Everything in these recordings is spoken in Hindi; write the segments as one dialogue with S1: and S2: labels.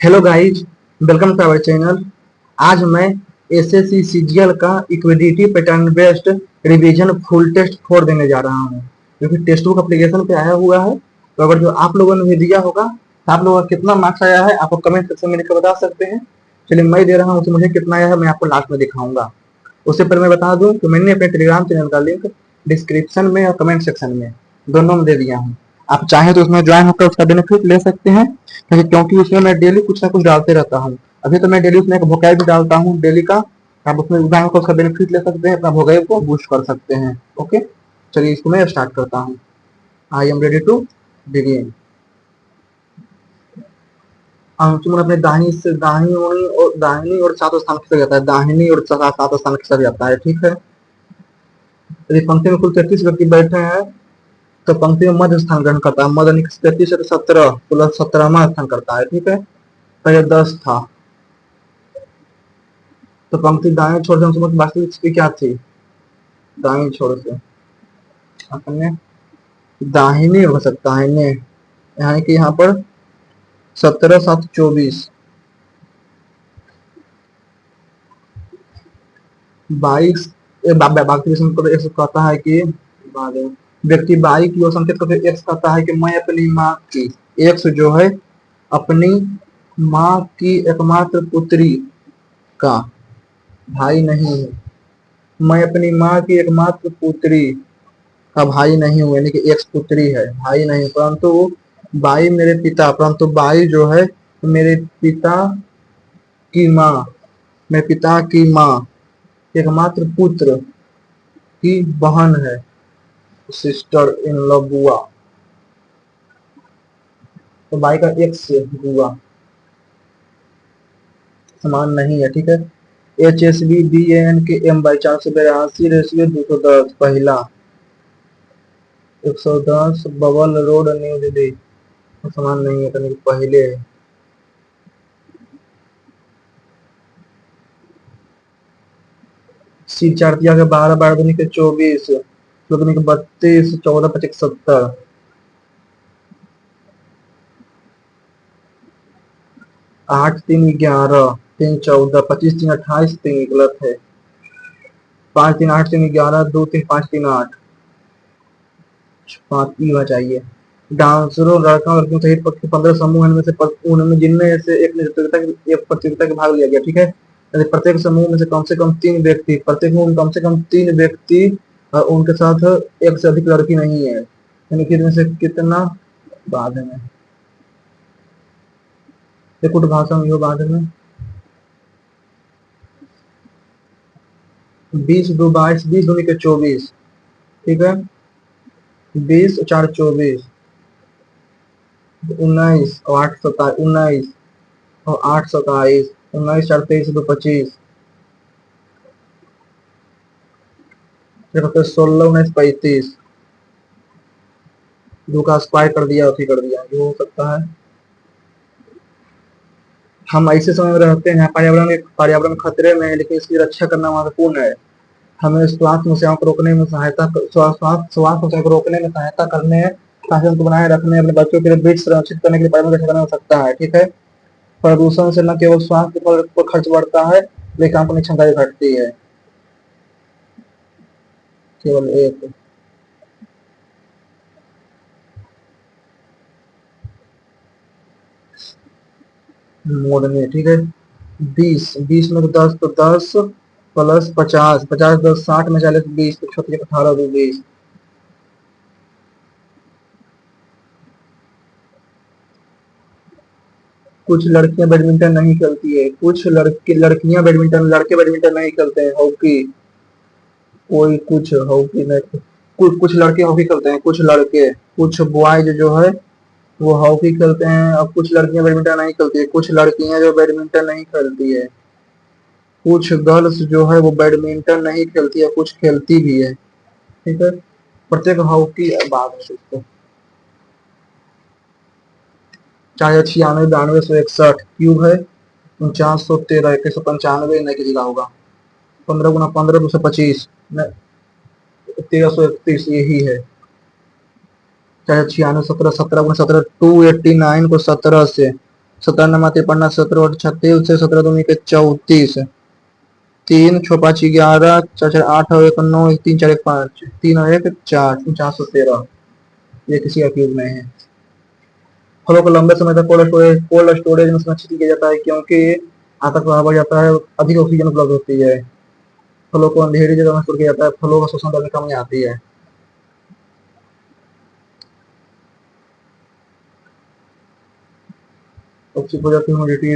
S1: Hello guys, welcome to our channel. आज मैं एसएससी सीजीएल का इक्विडिटी pattern based revision full test 4 देने जा रहा हूँ, जो कि टेक्स्ट बुक एप्लीकेशन पे आया हुआ है। तो अगर जो आप लोगों ने भी दिया होगा तो आप लोगों का कितना मार्क्स आया है आप कमेंट सेक्शन में लिखकर बता सकते हैं। चलिए, मैं दे रहा हूँ तो मुझे कितना आया है मैं आपको लास्ट में दिखाऊंगा। उससे पहले मैं बता दूं कि मैंने अपने टेलीग्राम चैनल का लिंक डिस्क्रिप्शन में और कमेंट सेक्शन में दोनों में दे दिया हूँ। आप चाहें तो उसमें ज्वाइन होकर उसका बेनिफिट ले सकते हैं, क्योंकि उसमें मैं डेली कुछ ना कुछ डालते रहता हूँ। अभी तो मैं डेली उसमें एक वोकैब भी डालता हूँ डेली का। आप उसमें ज्वाइन होकर उसका बेनिफिट ले सकते हैं, अपना वोकैब को बूस्ट कर सकते हैं। ओके, चलिए इसको मैं स्टार्ट करता हूँ। I am ready to begin. Anshuman अपने दाहिनी और सातों स्थान खिसक जाता है। दाहिनी और सातों स्थान खिसक जाता है। ठीक है, यदि पंक्ति में कुल 33 व्यक्ति बैठे हैं तो पंक्ति में मध्य स्थान ग्रहण करता है। मध्य 33 से 17 प्लस 17वां स्थान करता है। ठीक है, पहले 10 था तो पंक्ति दाएं छोर से अंशुमन की वास्तविक स्थिति क्या थी? दाएं छोर से अपने दाहिने हो सकता है दाहिने, यानी कि यहाँ पर 17 7 24 22 कहता है कि व्यक्ति 22 की ओर संकेत करके एक्स कहता है कि मैं अपनी माँ की, एक्स जो है अपनी माँ की एकमात्र पुत्री का भाई नहीं है। मैं अपनी माँ की एकमात्र पुत्री का भाई नहीं हूँ, यानी कि एक्स पुत्री है, भाई नहीं, परंतु परंतु बाई जो है मेरे पिता की माँ, मेरे पिता की माँ एकमात्र पुत्र की बहन है, सिस्टर इन लॉ बुआ। तो बाई का एक्स से बुआ समान नहीं है। ठीक है, H S B B N K M by 482 ratio 210 पहला 110 बबल रोड न्यू दिल्ली समान नहीं है, पहले है। सी 4 दिया के 12 12 दूनी के 24 दूनी के 32 14 25 70 8 3 11 3 14 25 3 28 3 गलत है। 5 3 8 3 11 2 3 5 3 8 5 होना चाहिए। डांसरों लड़का लड़कियों सहित 15 समूह इनमें से उनमें जिनमें से एक प्रतियोगिता के भाग लिया गया। ठीक है, प्रत्येक समूह में से कम 3 व्यक्ति, प्रत्येक समूह में कम से कम 3 व्यक्ति और उनके साथ एक से अधिक लड़की नहीं है, यानी कि इनमें से कितना बाद में कुट भाषा में बाद में 20 2 22 20 दूनी के 24। ठीक है, 20 4 24 19 और 8 27 19 और 8 27 19 4 23 2 25 16 19 35 दो का स्क्वायर कर दिया कर दिया जो हो सकता है। हम ऐसे समय में रहते हैं पर्यावरण खतरे में है, लेकिन इसकी रक्षा करना महत्वपूर्ण है। हमें स्वास्थ्य समस्याओं को रोकने में सहायता करने, शासन को बनाए रखने, अपने बच्चों के लिए वृक्ष संरक्षित करने के लिए पर्यावरण रक्षा करना हो सकता है। ठीक है, प्रदूषण से न केवल स्वास्थ्य पर खर्च बढ़ता है लेकिन काम करने की क्षमता भी घटती है। केवल एक मोड में। ठीक है, 20 में तो 10 तो 10 प्लस 50 50 10 60 में 40 20 तो 18 2 20। कुछ लड़कियां बैडमिंटन नहीं खेलती है, कुछ लड़कियां बैडमिंटन, लड़के बैडमिंटन नहीं खेलते हैं। हॉकी कोई कुछ हॉकी नहीं, कुछ लड़के हॉकी खेलते हैं, कुछ लड़के कुछ बॉयज जो है वो हॉकी खेलते हैं, और कुछ लड़कियां बैडमिंटन नहीं खेलती है, कुछ लड़कियां जो बैडमिंटन नहीं खेलती है, कुछ गर्ल्स जो है वो बैडमिंटन नहीं खेलती है, कुछ खेलती भी है। ठीक है, प्रत्येक हॉकी बाद में देखते हैं। 496 92 161 क्यूब है, 4913 2195 नहीं किसी का होगा। 15 गुना 15 225 1331 यही है। 496 17 17 गुना 17 289 को 17 से 17 नमा 53 17 और 36 से 17 दूनी के 34 3 6 5 11 4 4 8 और 1 9 1 3 4 1 5 3 और 1 4 413 ये किसी अक्यूज में है। फलों को लंबे समय तक कोल्ड स्टोरेज में संरक्षित किया जाता है क्योंकि आतंक प्रभाव बढ़ जाता है, अधिक ऑक्सीजन उपलब्ध होती है। फलों को अंधेरी जगह में स्टोर किया जाता है, फलों का शोषण करने कमी आती है। Humidity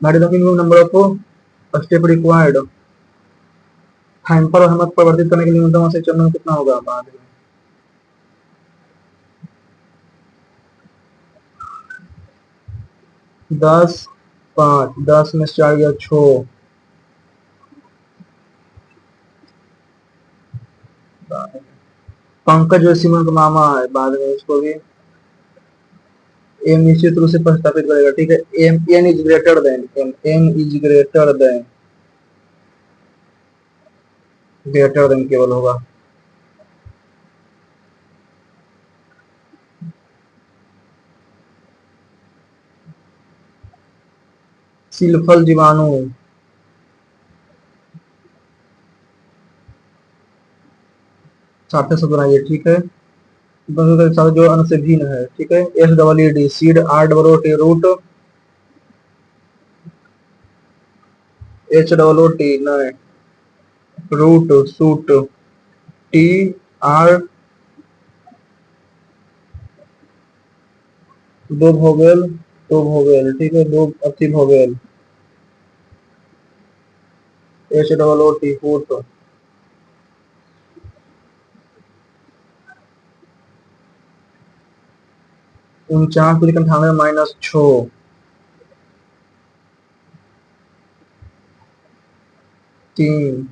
S1: number of step required hamper और हेमक परिवर्तित करने के लिए न्यूनतम से चरण में कितना होगा बाद में? 10 5 10 में 4 या 6 पंकज जो सीमा का मामा है बाद में उसको भी एम निश्चित रूप से प्रस्तावित करेगा, ठीक है। M N is greater than N is greater than केवल होगा। सिलफल जीवाणु सार्थक शब्द बनाइए, ठीक है। जो अन्न से भिन्न है, ठीक है। S double E D seed R double O T root H double O T नहीं रूट सूट टी आर दो भोगेल ठीक है, दो अति भोगेल H double O T foot 49 minus 6 3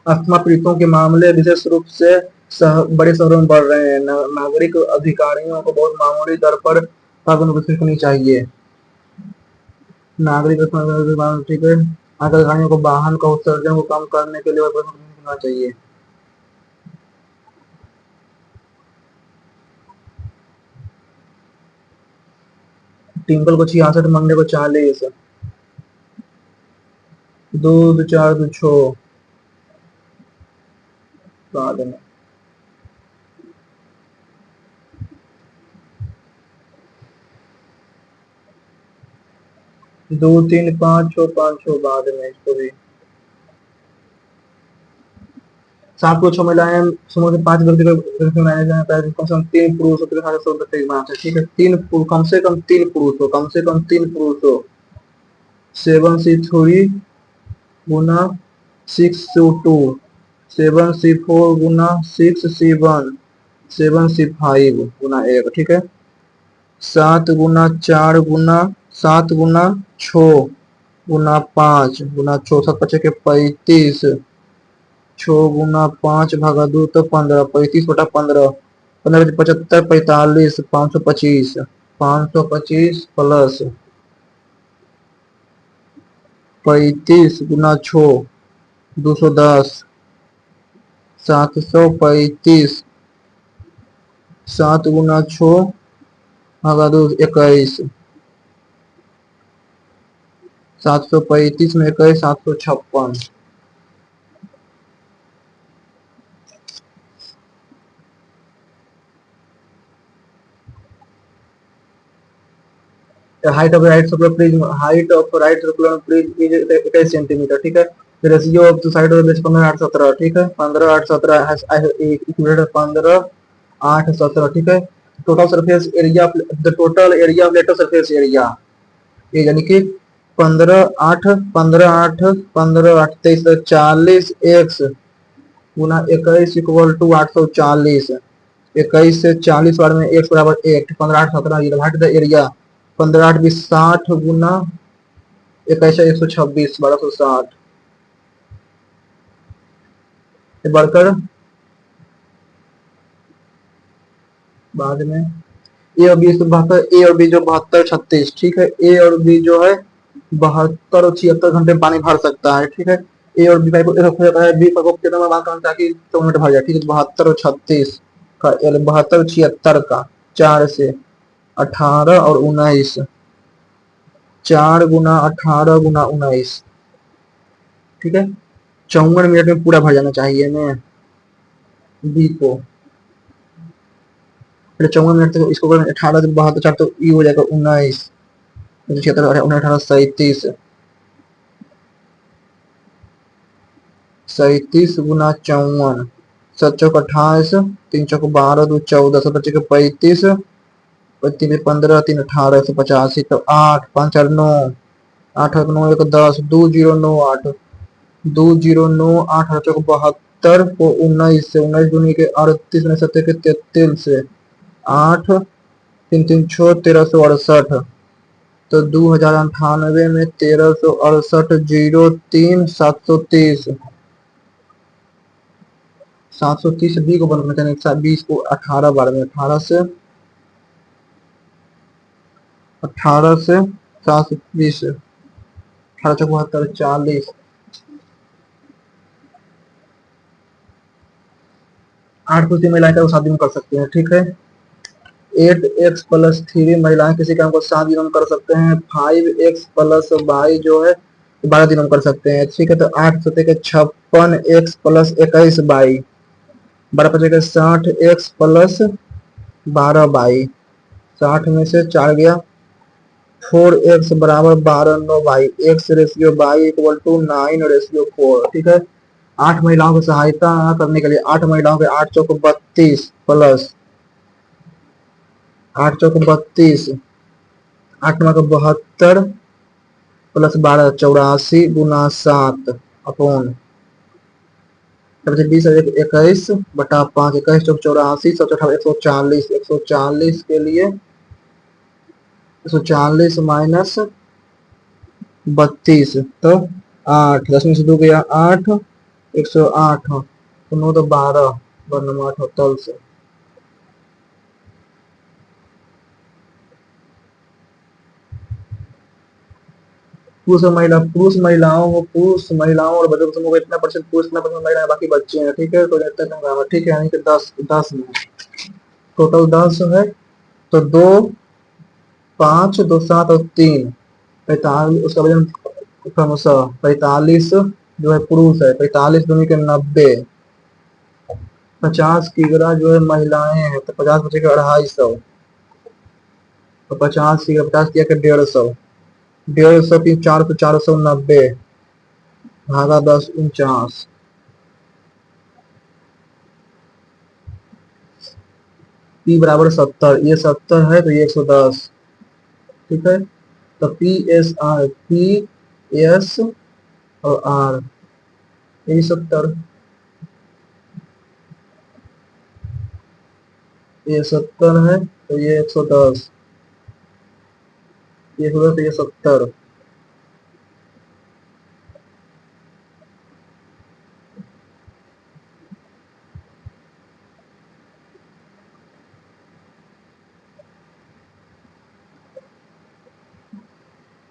S1: asthma पीड़ितों के मामले विशेष रूप से बड़े शहरों में बढ़ रहे हैं। नागरिक अधिकारियों को बहुत मामूली दर पर पाबंदी विकसित करनी चाहिए। नागरिक ठीक है, अधिकारियों को वाहन का उत्सर्जन को कम करने के लिए करना चाहिए। टिंकल को 66 मंडे को 40 दूध 4 2 6 बाद में 2 3 5 6 5 6 बाद में इसको भी 7 को 6 मिलाएं समूह के 5 व्यक्ति को मैनेज करता है, कम से कम 3 पुरुष होते हैं, 7 प्रत्येक बात है, ठीक है। 3 कम से कम 3 पुरुष हो, कम से कम 3 पुरुष हो। 7 C 3 गुना 6 C 2 7 C 4 गुना 6 C 1 7 C 5 गुना 1, ठीक है। 7 गुना 4 गुना 7 गुना 6 गुना 5 गुना 6 7 बचे के 35 6 गुना 5 भागा 2 तो 15 35 बटा 15 15 75 45 525 525 प्लस 35 गुना 6 210 735 7 गुना 6 भागा 2 21 735 में 21 756 height of right circular prism height of right circular prism is 21 centimetre, ठीक है। Ratio of the side of the 15 8 17, ठीक है। 15 8 17 इक्वल 15 8 17, ठीक है। Total surface area the total area of lateral surface area ये यानी कि 15 8 15 8 15 8 23 40 एक्स गुना 21 इक्वल टू 840 21 से 40 बार में x बराबर 1 15 8 17 व्हाट द एरिया 15 8 20 60 गुना 21 126 1260 बढ़कर बाद में ए और बी 72 ए और बी जो 72 36, ठीक है। ए और बी जो है 72 और 76 घंटे में पानी भर सकता है। ठीक है, ए और बी पाइप को रखा जाता है, बी पाइप को कितना में बात करना ताकि 2 मिनट भर जाए। ठीक है, 72 और 36 का 72 76 का 4 से 18 और 19, 4 गुना 18 गुना 19। ठीक है, 54 मिनट में पूरा भर जाना चाहिए ना बी को। फिर 54 मिनट तक इसको 18 से 72 4 तो ई हो जाएगा 19, 76 18 37, 37 गुना 54, 7 चौक 28, 3 चौक 12, 2 14, 7 बचे 35, 35 15 3 18 185, तो 8 5 4 9, 8 1 9 1 10, 2098, 2098 चौक 72 को 19 से 19 दूनी के 38 में 7 के 33 से 8 3 3 6 1368, तो 2098 में 1368 03 730, 730 बी को बंद करना चाहिए, 20 को 18 बार में 18 से 720, 18 चौक 72 40, 8 कुछ महिलाएं का शादी में कर सकते हैं। ठीक है, 8x+3 महिलाएं किसी काम को 7 दिनों में कर सकते हैं। 5x+y जो है 12 दिनों में कर सकते हैं। ठीक है, तो 8 सतह के 56x+21y, 12 पचेगा 60x+12y, 60 में से 4 गया 4x बराबर 12 9y, x ratio y equal to 9 ratio 4। ठीक है, 8 महिलाओं की सहायता करने के लिए 8 महिलाओं के 8 चौक 32 प्लस 8 चौक 32, 8 9 का 72 प्लस 12 84 गुना 7 अपॉन 20 21 बटा 5, 21 चौक 84 140, 140 के लिए 140 माइनस 32, तो 8 10 में से 2 गया 8, 108, तो 9 तो 12 12 8 होटल से। पुरुष महिलाओं और बच्चों के समूह का इतना परसेंट पुरुष, इतना परसेंट महिलाएं, बाकी बच्चे हैं। ठीक है, तो ठीक है, यानी कि 10 में टोटल 10 है, तो 2 5 2 7 और 3 45, उसका वजन क्रमशः 45 जो है पुरुष है, 45 दूनी के 90, 50 किग्रा जो है महिलाएं हैं, तो 50 बचेगा 250, तो 50 किग्रा 50 किया के 150, 150 की 4 तो 490 भागा 10 49, पी बराबर 70, ये 70 है तो ये 110। ठीक है, तो P S R, P S और आर, ये 70, ये 70 है तो ये 110, ये 110 तो ये 70,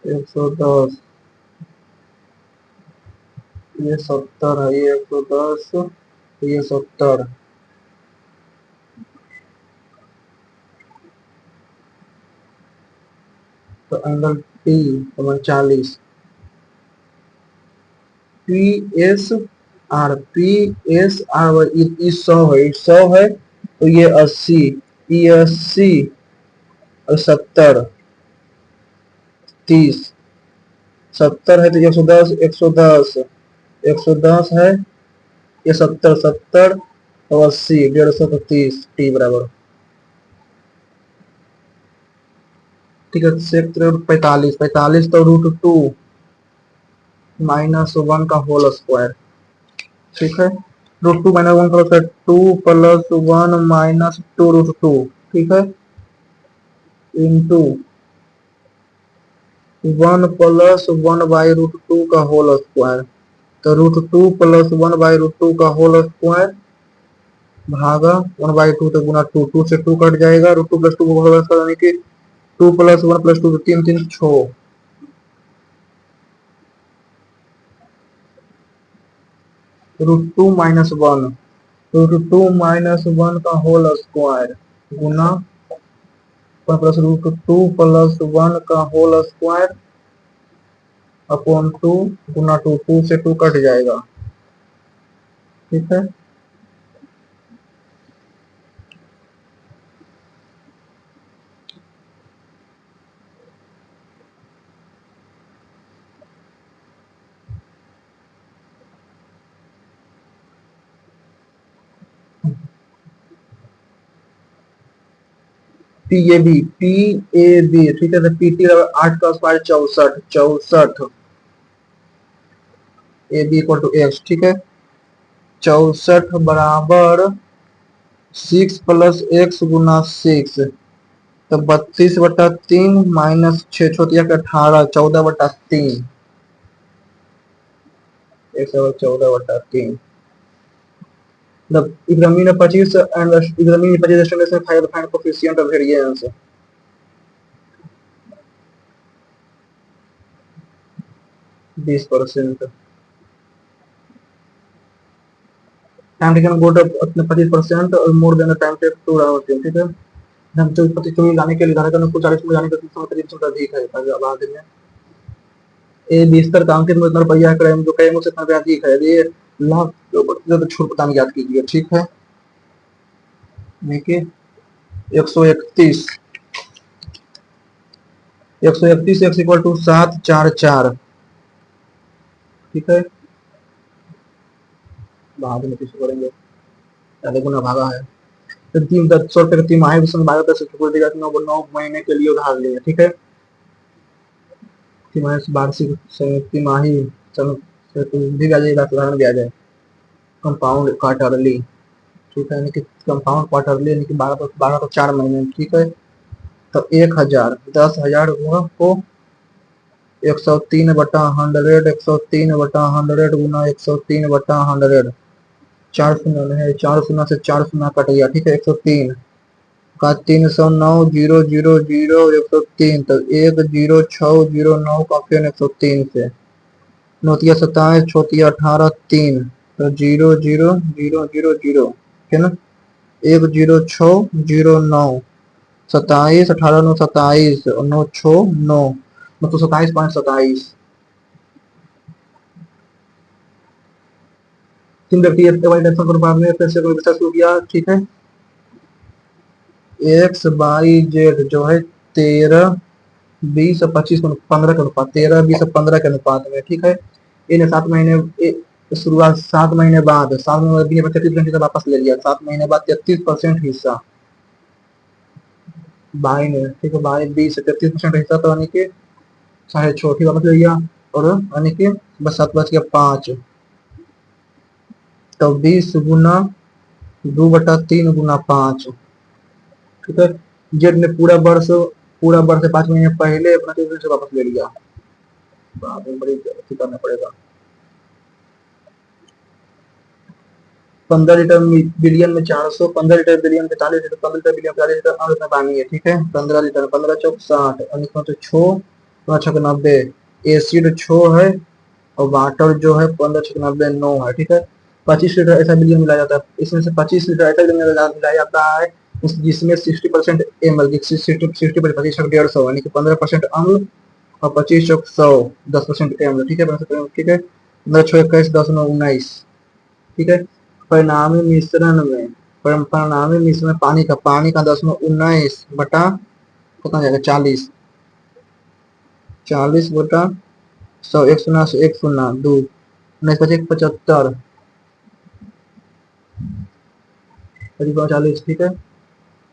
S1: ये 110, ये 70 है, ये 110 ये 70, तो angle T 40, P S R, P S R 100 है, 100 है तो ये 80, ये 80 और 70 30, 70 है तो 110 110, 110 है, ये 70 70 और 80 150 तो 30 टी बराबर। ठीक है, क्षेत्र 45, 45 तो √2 -1 का होल स्क्वायर। ठीक है, √2 -1 का स्क्वायर 2 + 1 -2 √2। ठीक है, इंटू 1 + 1/√2 का होल स्क्वायर, तो √2 + 1/√2 का होल स्क्वायर भागा 1/2, तो गुना 2, 2 से 2 कट जाएगा, √2 + 2 को होल स्क्वायर यानी कि 2 + 1 + 2 3 3 6, √2 - 1, √2 - 1 का होल स्क्वायर गुना प्लस √2 + 1 का होल स्क्वायर अपॉन 2 गुना 2, 2 से 2 कट जाएगा, ठीक है। PAB ठीक है। तो PT 8 का स्क्वायर 64, 64 AB = X, ठीक है। 64 बराबर 6 + X गुना 6, तो 32/3 माइनस 6 छोटिया का 18, 14/3, 14/3। The examine 25 and examine 25 estimation find coefficient of variance. बीस %। टाइम टेकन गो अपने 25% और more than time take 2 hours, ठीक है। हम तो 25 जाने के लिए निर्धारित करने को 40 में जाने का समय 30 अधिक है बाद में। ये 20 तक काम के इतना रुपया करें जो कहेंगे उससे इतना रुपया अधिक है, ये लाभ तो छूट पता नहीं याद कीजिए, ठीक है। देखिए 131 x = 744, ठीक है। बाद में किसी करेंगे ज्यादा गुना भागा है। तो 100 रुपये का तिमाही 12 महीने के लिए उधार लिए, ठीक है। तिमाही वार्षिक तिमाही उदाहरण दिया जाए कंपाउंड क्वार्टरली, ठीक है। यानी कि कंपाउंड क्वार्टरली यानी कि 12 तो 4 महीने, ठीक है। तो 1000 10,000 को 103/100, 103/100 गुना 103/100, 4 शून्य है, 4 शून्य से 4 शून्य कट गया, ठीक है। 103 का 309,000 103, तो 10609 का फिर 103 से नौतिया 27 छोतिया 18 3, तो 00000, है ना। 10609 27 18 9 27 और 9 6 9 मतलब 27.27। तीन व्यक्ति पैसे को विस्तार शुरू किया, ठीक है। एक्स वाई जेड जो है 13 20 और 25 15 के अनुपात, 13 20 और 15 के अनुपात में, ठीक है। इन्हें 7 महीने शुरुआत 7 महीने बाद 33% हिस्सा वापस ले लिया, 7 महीने बाद 33% हिस्सा भाई ने, ठीक है। भाई 20 से 33% हिस्सा तो यानी कि 6.5 वापस ले लिया, और यानी कि बस 7 बच गया 5, तो 20 गुना 2/3 गुना 5, ठीक है। जेड ने पूरा वर्ष से 5 महीने पहले अपना से वापस ले लिया, बाद में बड़ी करना पड़ेगा। 15 लीटर बिलियन में 400, 15 लीटर बिलियन में 40 लीटर, 15 लीटर बिलियन 40 लीटर और इतना पानी है, ठीक है। 15 लीटर 15 चौक 60 और 6 5 6 90, एसिड 6 है और वाटर जो है 15 6 90 9 है, ठीक है। 25 लीटर ऐसा बिलियन मिलाया जाता है, इसमें से 25 लीटर ऐसा बिलियन मिलाया जाता है जिसमें 60% एमएल 60% 150 यानी कि 15% अम्ल और 25 चौक 100 10% एमएल, ठीक है। ठीक है 15 6 21 10 9 19, ठीक है। परिणामी मिश्रण में पानी का 10/19 बटा कितना जाएगा 40, 40/100, 1 शून्य से 1 शून्य 2 19 75 40, ठीक है।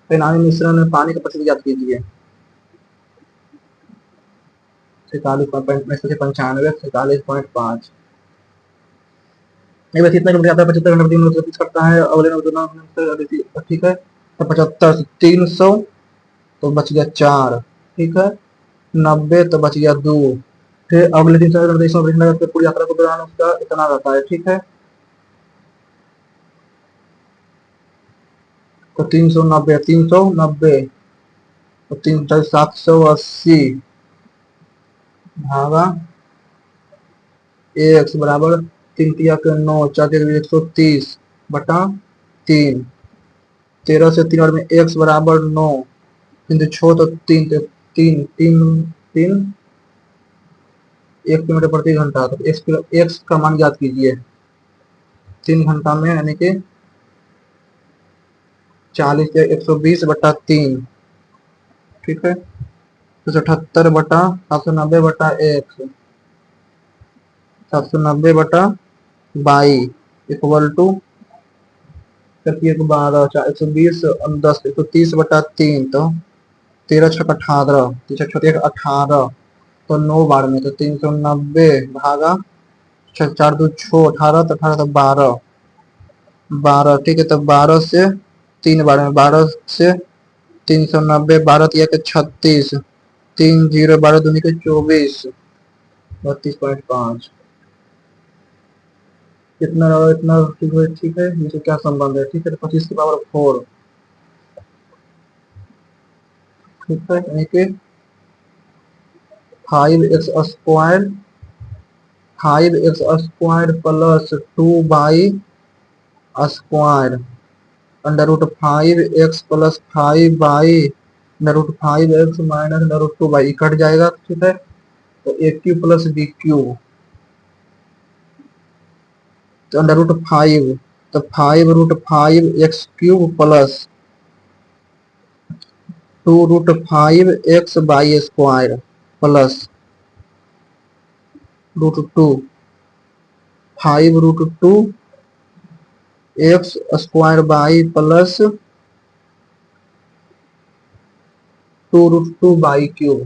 S1: परिणामी मिश्रण में पानी का प्रतिशत ज्ञात कीजिए, 45.95 46.5। ये बस इतना नंबर आता है, 75 नंबर 3 नंबर करता है, अगले नंबर, ठीक है। तो 75 300 तो बच गया 4, ठीक है। 90 तो बच गया 2, फिर अगले 300 पूरी यात्रा के दौरान उसका इतना रहता है, ठीक है। तो 390 तो 780 भागा x बराबर तीन तिया के 9, 4 130 बटा 3। 13 से 3 में x बराबर 9, 3 छो तो 3, 3 1 किलोमीटर प्रति घंटा। तो x का मान ज्ञात कीजिए 3 घंटा में, यानी कि 40 या 120 बटा 3। ठीक है, तो 78 बटा 790 बटा 1, 790 बटा 22 इक्वल टू 12, 120, 10, 130 बटा 3, तो 13 छक 18, 18, तो 9 बार में, तो 390 भागा 4 2 6, 18, तो 18 तो 12, 12। ठीक है, तो 12 से 3 बार में, 12 से 390, 12 तिया के 36, 3 0, 12 दूनी के 24, 32.5। इतना इतना ठीक है। ठीक है, इनसे क्या संबंध है? ठीक है, तो 25 की पावर 4। ठीक है, यानी कि 5x square, 5x square plus 2y square under root 5x plus 5y under root 5x minus under root 2y cut जाएगा। ठीक है, तो A Q plus B Q, तो अंडर रूट 5, तो 5 root 5x cube plus 2 root 5x by square plus root 2, 5 root 2 x square by plus 2 root 2 by cube,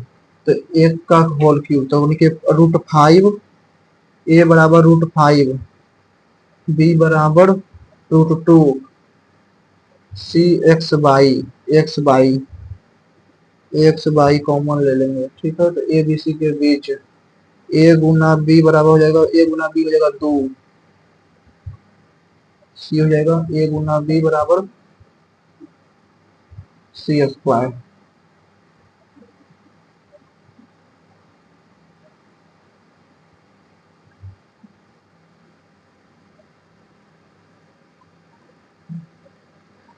S1: तो एक का होल क्यूब, तो उनके रूट 5, ए बराबर रूट 5, बी बराबर root 2, C x by common ले लेंगे। ठीक है, तो ए बी सी के बीच ए गुना बी बराबर हो जाएगा, ए गुना बी हो जाएगा 2, सी हो जाएगा ए गुना बी बराबर सी square.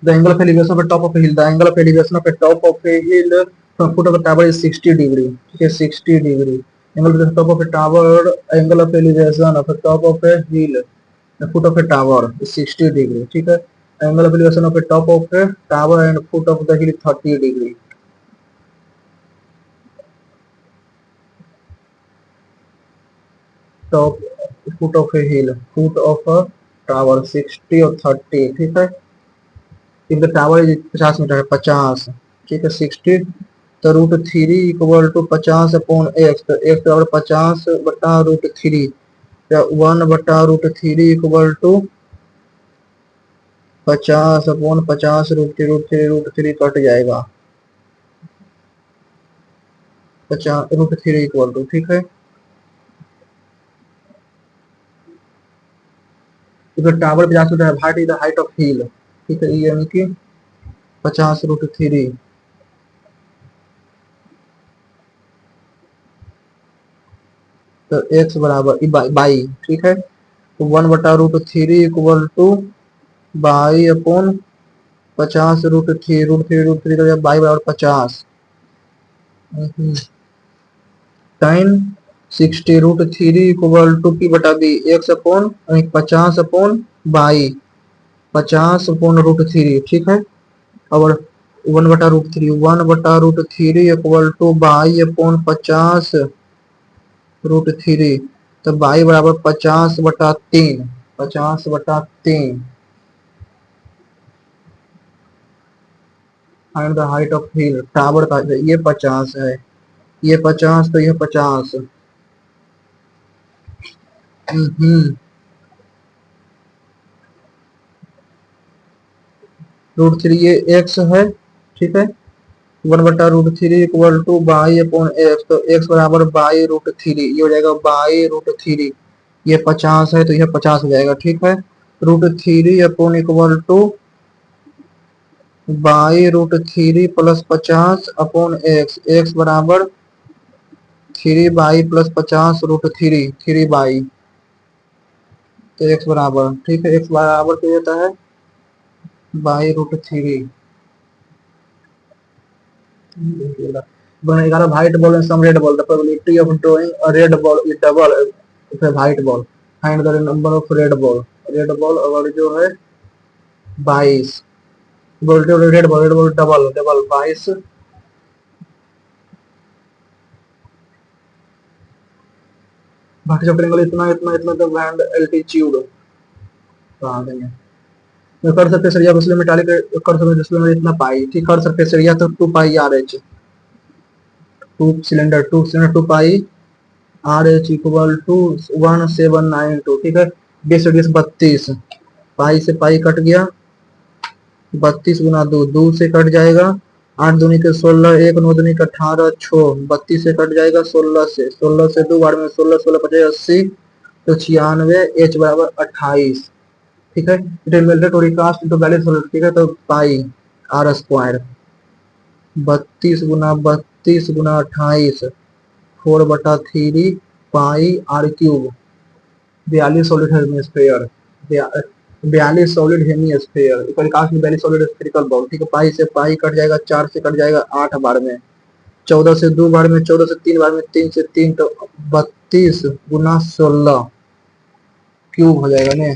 S1: The angle of elevation of a top of a hill. The angle of elevation of a top of a hill from foot of a tower is 60 degree. Okay, 60 degree. Angle of the top of a tower, angle of elevation of a top of a hill, the foot of a tower is 60 degree. ठीक है, angle of elevation of a top of a tower and foot of the hill 30 degree. Top foot of a hill, foot of a tower 60 और 30। ठीक है, if the tower is 50 metre है, 50। ठीक है, 60, तो root 3 equal to 50 upon x, तो एक्स बराबर 50 बटा रूट 3, या 1 बटा root 3 equal to 50 upon 50 root 3 cut जाएगा, 50 रूट 3 इक्वल टू। ठीक है, तो टावर 50 मीटर है, height is the height of hill. ठीक है, यानी कि 50 रूट 3, तो एक्स बराबर बाई। ठीक है, तो 1 बटा root 3 equal to by upon 50 root 3 तो बाई बराबर 50 time 60 root 3 equal to P बटा B, X upon 50 upon by, 50 upon root 3। ठीक है, और 1 बटा रूट 3, 1 बटा root 3 equal to by upon 50 root 3, तो बाई बराबर 50 बटा 3, 50 बटा 3। Find the height of hill, tower का ये 50 है, ये 50, तो ये 50। रूट 3 ये एक्स है। ठीक है, 1 बटा root 3 equal to by upon x, तो एक्स बराबर बाई रूट 3, ये हो जाएगा बाई रूट 3, ये 50 है तो यह 50 हो जाएगा। ठीक है, root 3 upon equal to by root 3 plus 50 upon x, x बराबर 3 बाई प्लस 50 रूट 3, 3 बाई तो x बराबर, ठीक है, x बराबर क्या देता है, √3। 11 white ball and some red ball, the probability of drawing a red ball is double if a white ball, find the number of red ball और जो है 22, रेड बॉल डबल डबल 22, बाकी सब ट्रेंगल इतना इतना इतना, द बैंड एल्टीट्यूड कहाँ देंगे, कर सरफेस एरिया इसलिए मेटालिक, कर सरफेस एरिया इतना पाई, ठीक, कर सरफेस एरिया तो 2 pi R H, 2 cylinder 2 pi R H equal to 1792, ठीक है, बेस रेडियस 32, पाई से पाई कट गया, 32 गुना 2 से कट जाएगा, 8 दूनी के 16, 1 9 दूनी के 18, 6 32 से कट जाएगा, 16 से 2 बार में 16 16 पचास 80, तो 96, एच बराबर 28, ठीक है, ठीक है, तो पाई आर स्क्वायर 32 गुना 4/3 pi R cube, 42 solid hemisphere, 42 solid hemisphere cast में 42 सॉलिड स्फेरिकल बॉल, ठीक है, पाई से पाई कट जाएगा, 4 से कट जाएगा 8 बार में, 14 से 2 बार में, 14 से 3 बार में, 3 से 3, तो 32 गुना 16 क्यूब हो जाएगा ने,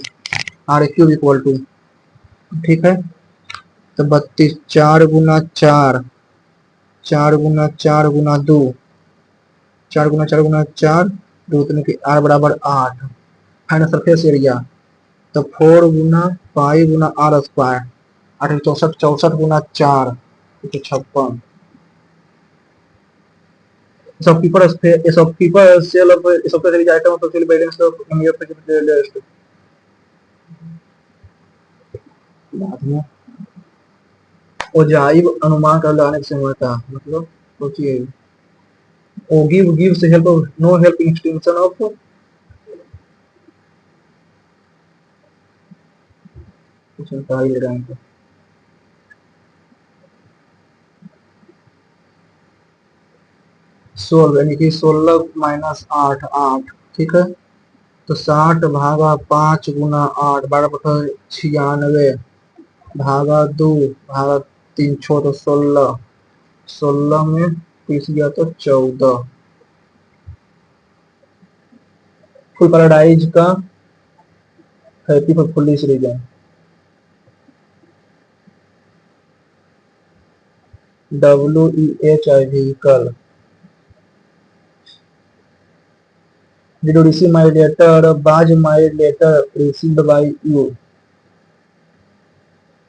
S1: आर क्यूब इक्वल टू, ठीक है, तो 32, 4 गुना 4, 4 गुना 4 गुना 2, 4 गुना 4 गुना 4, 2 3 की आर बराबर 8, फाइनल सरफेस एरिया, तो 4 गुना पाई गुना आर स्क्वायर, 8 64, 64 गुना 4, 56, shopkeeper sale of shopkeeper item of sale balance of list, बाद में ओजाइब अनुमान कर लगाने की क्षमता, मतलब सोचिए, oh gives help of no help extension of, कुछ ही लगाएंगे, सोल्व यानी कि 16 माइनस 8 8, ठीक है, तो 60 भागा 5 गुना 8, 12 96 भागा 2 भागा 3 छो, तो 16, 16 में 30 गया तो 14, फुल पैराडाइज का happy for police reason, WEHI vehicle, did you receive my letter, Baj my letter received by you,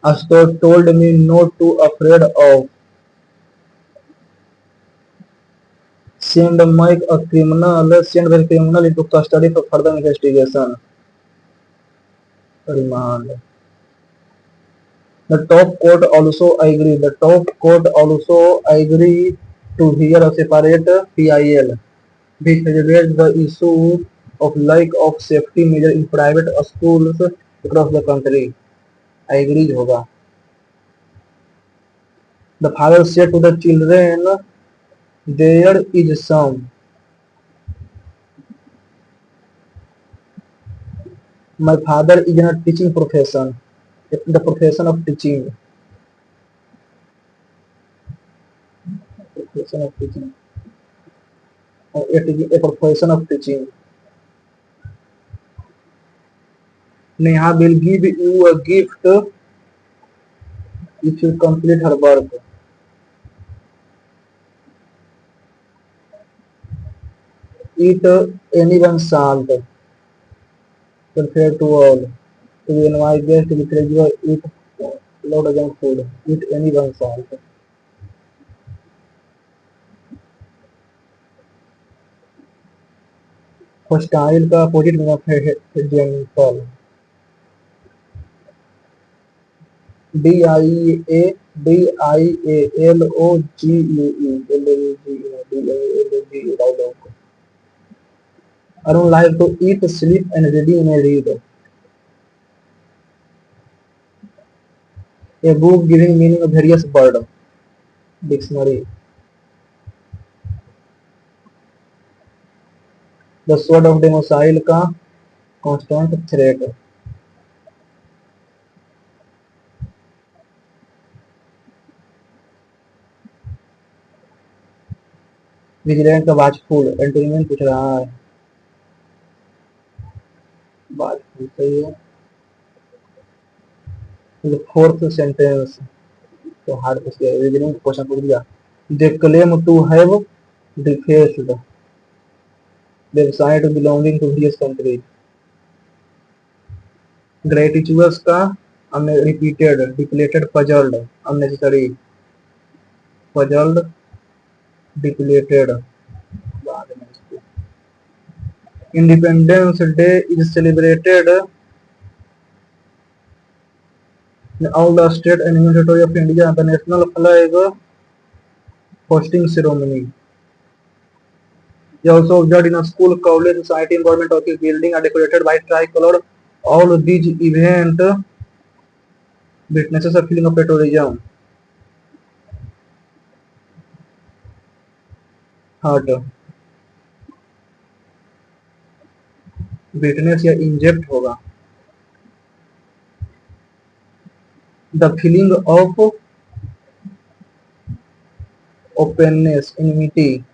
S1: Astor told me not to afraid of, send the criminal into custody for further investigation, remand. The top court also agreed to hear a separate PIL, which raised the issue of lack of safety measures in private schools across the country. Agreed होगा. The father said to the children, there is some. My father is in a teaching profession, the profession of teaching. Profession of teaching. It is a profession of teaching. Neha will give you a gift if you complete her work. Eat anyone's salt, prefer to all. To be my guest with regular eat lot of junk food. Eat anyone's salt. Hostile का अपोजिट मतलब है gentle, DIALOGUE. I don't like to eat, sleep and read. A book giving meaning of various words. Dictionary. The sword of Democile का कांस्टेंट थ्रेट। विजिलेंट का वाचफुल एंटोनिम पूछ रहा है। वाचफुल सही है। फोर्थ सेंटेंस तो हार्ड पूछ लिया, विजिलेंट क्वेश्चन पूछ लिया। They claim to have defaced website belonging to various country. Gratitudes का repeated depleted puzzled unnecessary puzzled depleted. Independence day is celebrated in all the state and union territory of India. The national flag hosting ceremony. They also observed in a school, college, society, and government office building are decorated by tricolor. All of these events witnesses a feeling of patriotism. Heart. Witness या इंजेक्ट होगा। The feeling of openness, enmity,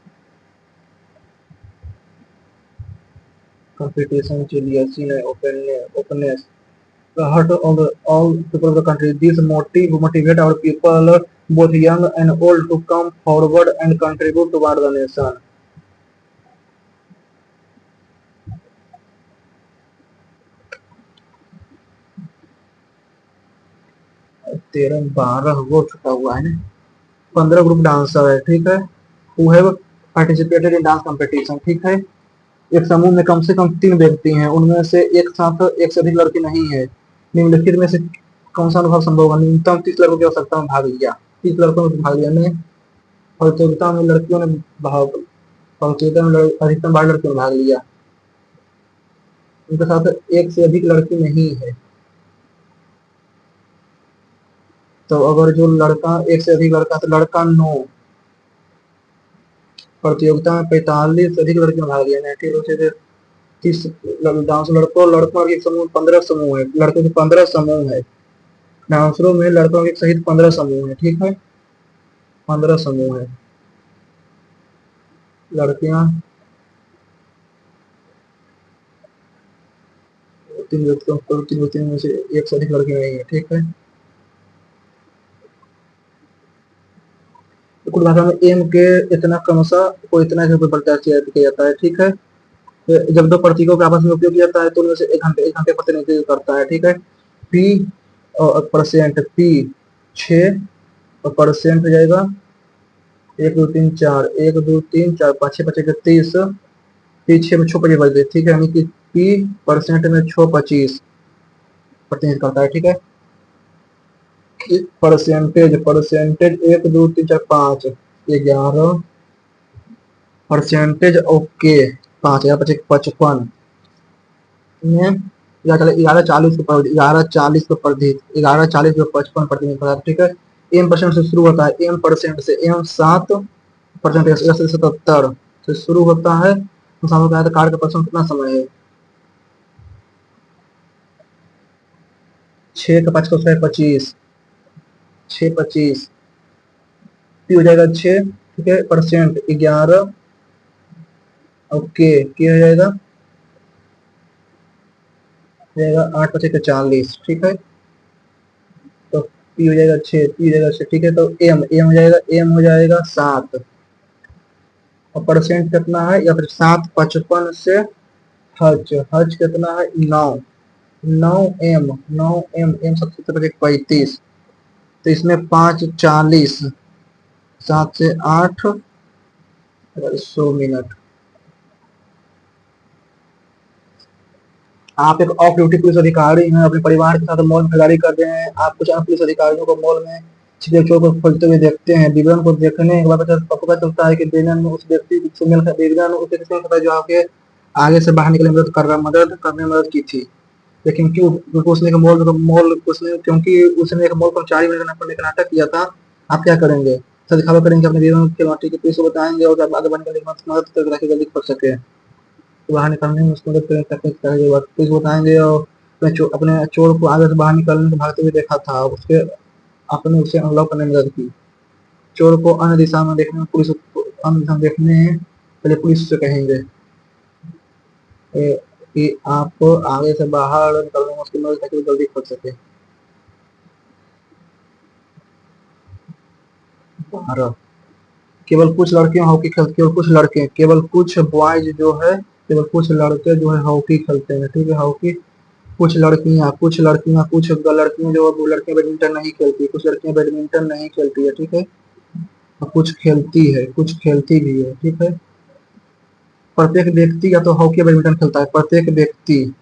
S1: competition, jealousy, openness. The heart of all people of the country. This motivate our people, both young and old, to come forward and contribute toward the nation. तेरह 12 हो चुका हुआ है ना। 15 ग्रुप डांसर है, ठीक है। Who have participated in dance competition, ठीक है। एक समूह में कम से कम 3 व्यक्ति हैं, उनमें से एक साथ एक से अधिक लड़की नहीं है। निम्नलिखित में से कौन सा अनुभव संभव होगा? न्यूनतम 30 लड़कों की आवश्यकता में भाग लिया। 30 लड़कों ने भाग लिया ने प्रतियोगिता में लड़कियों ने प्रतियोगिता में अधिकतम 12 लड़कियों ने भाग लिया। उनके साथ एक से अधिक लड़की नहीं है। तो अगर जो लड़का एक से अधिक लड़का तो लड़का 9, प्रतियोगिता में 45 से अधिक लड़कियों ने भाग लिया। 30 लड़कों के समूह 15 समूह है, लड़कों के 15 समूह है। डांसरों में लड़कों के सहित 15 समूह है, ठीक है। 15 समूह है। लड़कियां 3 व्यक्तियों में से एक से अधिक लड़कियां नहीं है, ठीक है। कुछ भाषा में एम के इतना क्रमशः को इतना किया जाता है, ठीक है। जब दो प्रतीकों का आपस में उपयोग किया जाता है तो उनमें से एक घंटे प्रतिनिधित्व करता है, ठीक है। पी और परसेंट, पी 6 और परसेंट हो जाएगा 1 2 3 4, 1 2 3 4 5 6 25 30, पी 6 में 6 25 बच गए, ठीक है। यानी कि पी परसेंट में 6 25 प्रतिनिधित्व करता है, ठीक है। परसेंटेज 1 2 3 4 5 11 परसेंटेज ओके 5055 में 1140 पर 1140 पर 1140 पर 55 प्रतिनिधित्व, ठीक है। एम परसेंट से शुरू होता है, एम परसेंट से एम 7% 77 से शुरू होता है। तो सामने का कार्य का परसेंट कितना समय है? 6 का 5 का 25 6 25 हो जाएगा 6, ठीक है। परसेंट 11 ओके क्या हो जाएगा 8 25 40, ठीक है। तो पी हो जाएगा 6, पी हो जाएगा 6, ठीक है। तो एम हो जाएगा 7 और परसेंट कितना है या फिर 7 55 से हज कितना है 9 एम 35, तो इसमें 5 40 7 से 8 100 मिनट। आप एक ऑफ ड्यूटी पुलिस अधिकारी हैं, अपने परिवार के साथ मॉल में खरीदारी कर रहे हैं। आप कुछ अन्य पुलिस अधिकारियों को मॉल में छिपे चोर को खोलते हुए देखते हैं। विवरण को देखने के बाद पता चलता है कि विवरण में उस व्यक्ति से जो आपके आगे से बाहर निकलने में मदद करने में मदद की थी, लेकिन क्यों? क्योंकि उसने एक मॉल कर्मचारी बनने का नाटक किया था। आप क्या करेंगे? दिखावा करेंगे अपने विवरण के पुलिस को बताएंगे और आगे बढ़ने के लिए मदद करके जल्दी पकड़ सके। बाहर निकलने में उसको मदद तकनीक का जरूरत कुछ बताएंगे। और अपने चोर को आगे से बाहर निकलने से भागते हुए देखा था, उसके आपने उसे अनलॉक करने में मदद की। चोर को अन्य दिशा में देखने में पुलिस अन्य दिशा में देखने पहले पुलिस से कहेंगे कि आप आगे से बाहर निकलने में उसकी मदद ताकि वो जल्दी खोल सके। बारह, केवल कुछ लड़कियां हॉकी खेलती, केवल कुछ लड़के, केवल कुछ बॉयज जो है, केवल कुछ लड़के जो है हॉकी खेलते हैं, ठीक है। हॉकी कुछ लड़कियां, कुछ लड़कियां, कुछ लड़कियां जो वो लड़कियां बैडमिंटन नहीं खेलती, कुछ लड़कियां बैडमिंटन नहीं खेलती है, ठीक है। और कुछ खेलती है, कुछ खेलती भी है, ठीक है। प्रत्येक व्यक्ति या तो हॉकी या बैडमिंटन खेलता है, प्रत्येक व्यक्ति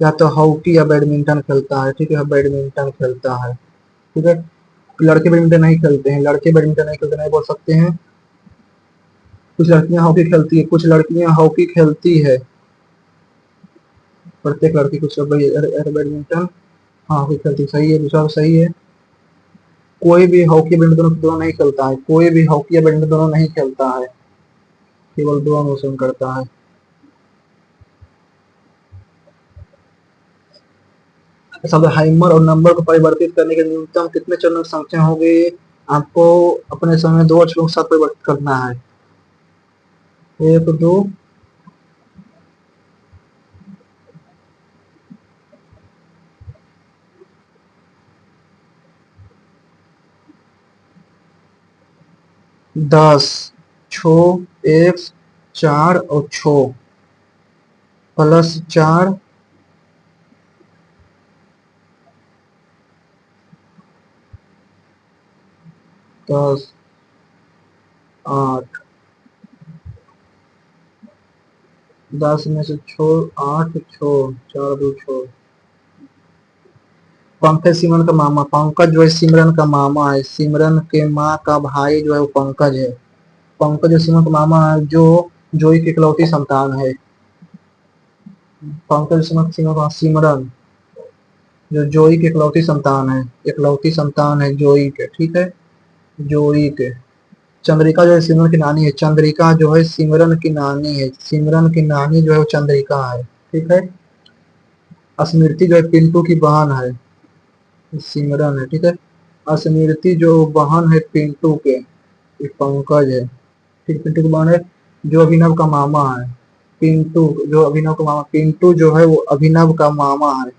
S1: या तो हॉकी या बैडमिंटन खेलता है, ठीक है, बैडमिंटन खेलता है, ठीक है। लड़के बैडमिंटन नहीं खेलते हैं, लड़के बैडमिंटन नहीं खेलते, नहीं बोल सकते हैं। कुछ लड़कियां हॉकी खेलती है, कुछ लड़कियां हॉकी खेलती है, प्रत्येक लड़की कुछ बैडमिंटन हाँ हॉकी खेलती है, सही है, दूसरा सही है। कोई भी हॉकी बैडमिंटन दोनों नहीं खेलता है, कोई भी हॉकी या बैडमिंटन दोनों नहीं खेलता है, केवल दो मोशन करता है। शब्द हाइमर और नंबर को परिवर्तित करने के न्यूनतम कितने चरणों की संख्या होगी? आपको अपने समय दो अक्षरों के साथ परिवर्तित करना है। एक दो 10, छो, एक, 4 और 6 +4, 10, 8, 10 में से 8 छो, 4 2 छो। पंकज सिमरन का मामा, पंकज जो है सिमरन का मामा है, सिमरन के माँ का भाई जो है वो पंकज है। पंकज जो सिमरन का मामा है, जो जोई की इकलौती संतान है। पंकज सिमरन का सिमरन जो जोई की इकलौती संतान है, इकलौती संतान है जोई के, ठीक है, जोई के। चंद्रिका जो है सिमरन की नानी है, चंद्रिका जो है सिमरन की नानी है, सिमरन की नानी जो है वो चंद्रिका है, ठीक है। स्मृति जो है पिंटू की बहन है, सिमरन है, ठीक है। स्मृति जो बहन है पिंटू के, ये पंकज है, ठीक, पिंटू की बहन है। जो अभिनव का मामा है, पिंटू जो अभिनव का मामा, पिंटू जो है वो अभिनव का मामा है,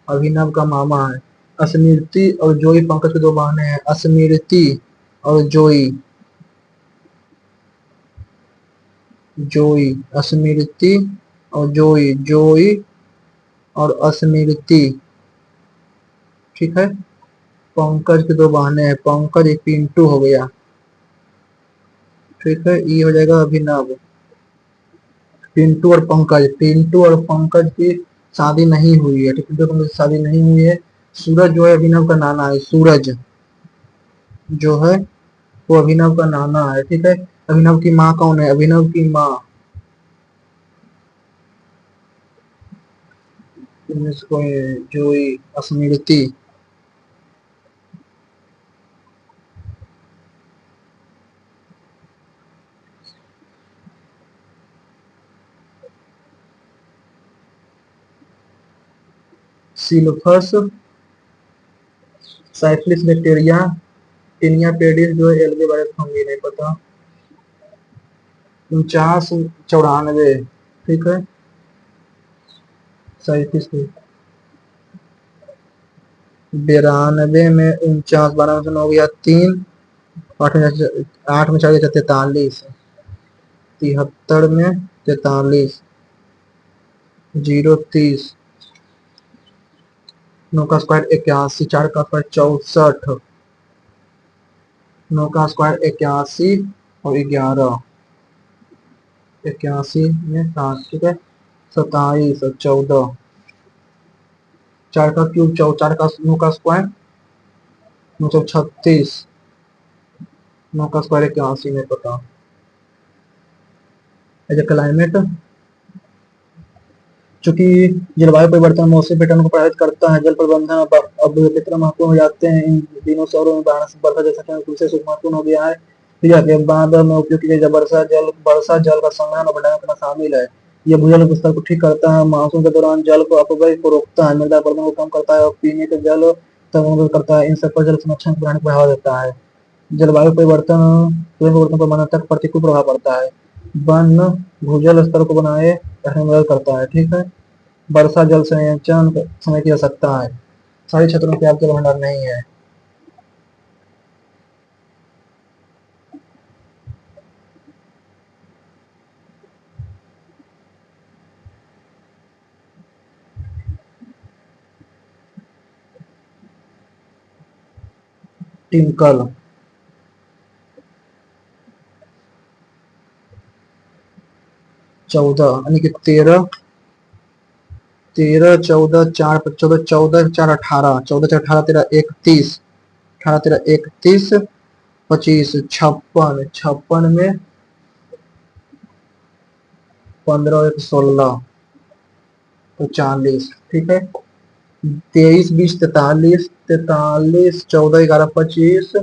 S1: अभिनव का मामा है। स्मृति और जोई पंकज की दो बहनें हैं, स्मृति और जोई, जोई, स्मृति और जोई, जोई और स्मृति, ठीक है। पंकज की दो बहनें हैं, पंकज एक पिंटू हो गया, ठीक है। ये हो जाएगा अभिनव। पिंटू और पंकज, पिंटू और पंकज की शादी नहीं हुई है, ठीक है, पिंटू और पंकज की शादी नहीं हुई है। सूरज जो है अभिनव का नाना है, सूरज जो है वो अभिनव का नाना है, ठीक है। अभिनव की माँ कौन है? अभिनव की माँ, इसको जोई, स्मृति, सिल्फस, साइक्लिस बैक्टीरिया, टीनिया पेडिस जो है एल्गे वायरस फंगी, नहीं पता। 49, 94, ठीक है, साइक्लिस 92 में 49, 12 में से 9 गया 3, 8 में 4 गया 43, 73 में 43, 0 30, 9 का स्क्वायर 81, 4 का स्क्वायर 64, 9 का स्क्वायर 81 और 11, 81 में 7, ठीक है, 27 और 14, 4 का क्यूब 4 का 9 का स्क्वायर 936, 9 का स्क्वायर 81 में पता। एज ए क्लाइमेट, चूंकि जलवायु परिवर्तन मौसम पैटर्न को प्रभावित करता है, जल प्रबंधन अब कितना महत्वपूर्ण हो जाते हैं इन दिनों शहरों में, वर्षा जल संचयन विशेष महत्वपूर्ण हो गया है। ठीक है, बाद में उपयोग किया वर्षा जल का संग्रहण और भंडारण करना शामिल है। यह भूजल स्तर को ठीक करता है, मानसून के दौरान जल को अपव्यय को रोकता है, मृदा अपरदन को कम करता है और पीने के जल तक मदद करता है। इन सब पर जल संरक्षण को बढ़ावा देता है। जलवायु परिवर्तन पर मानवता का प्रतिकूल प्रभाव पड़ता है। वन भूजल स्तर को बनाए रखने में मदद करता है। ठीक है। वर्षा जल संचयन समय की आवश्यकता है। सारे क्षेत्रों में पर्याप्त जल भंडार नहीं है। टिंकल 14 यानी कि 13 13 14 4 14 14 4 18 14 4 18 13 31 18 13 31 25 56 56 में 15 1 16 तो 40। ठीक है। 23 20 43 43 14 11 25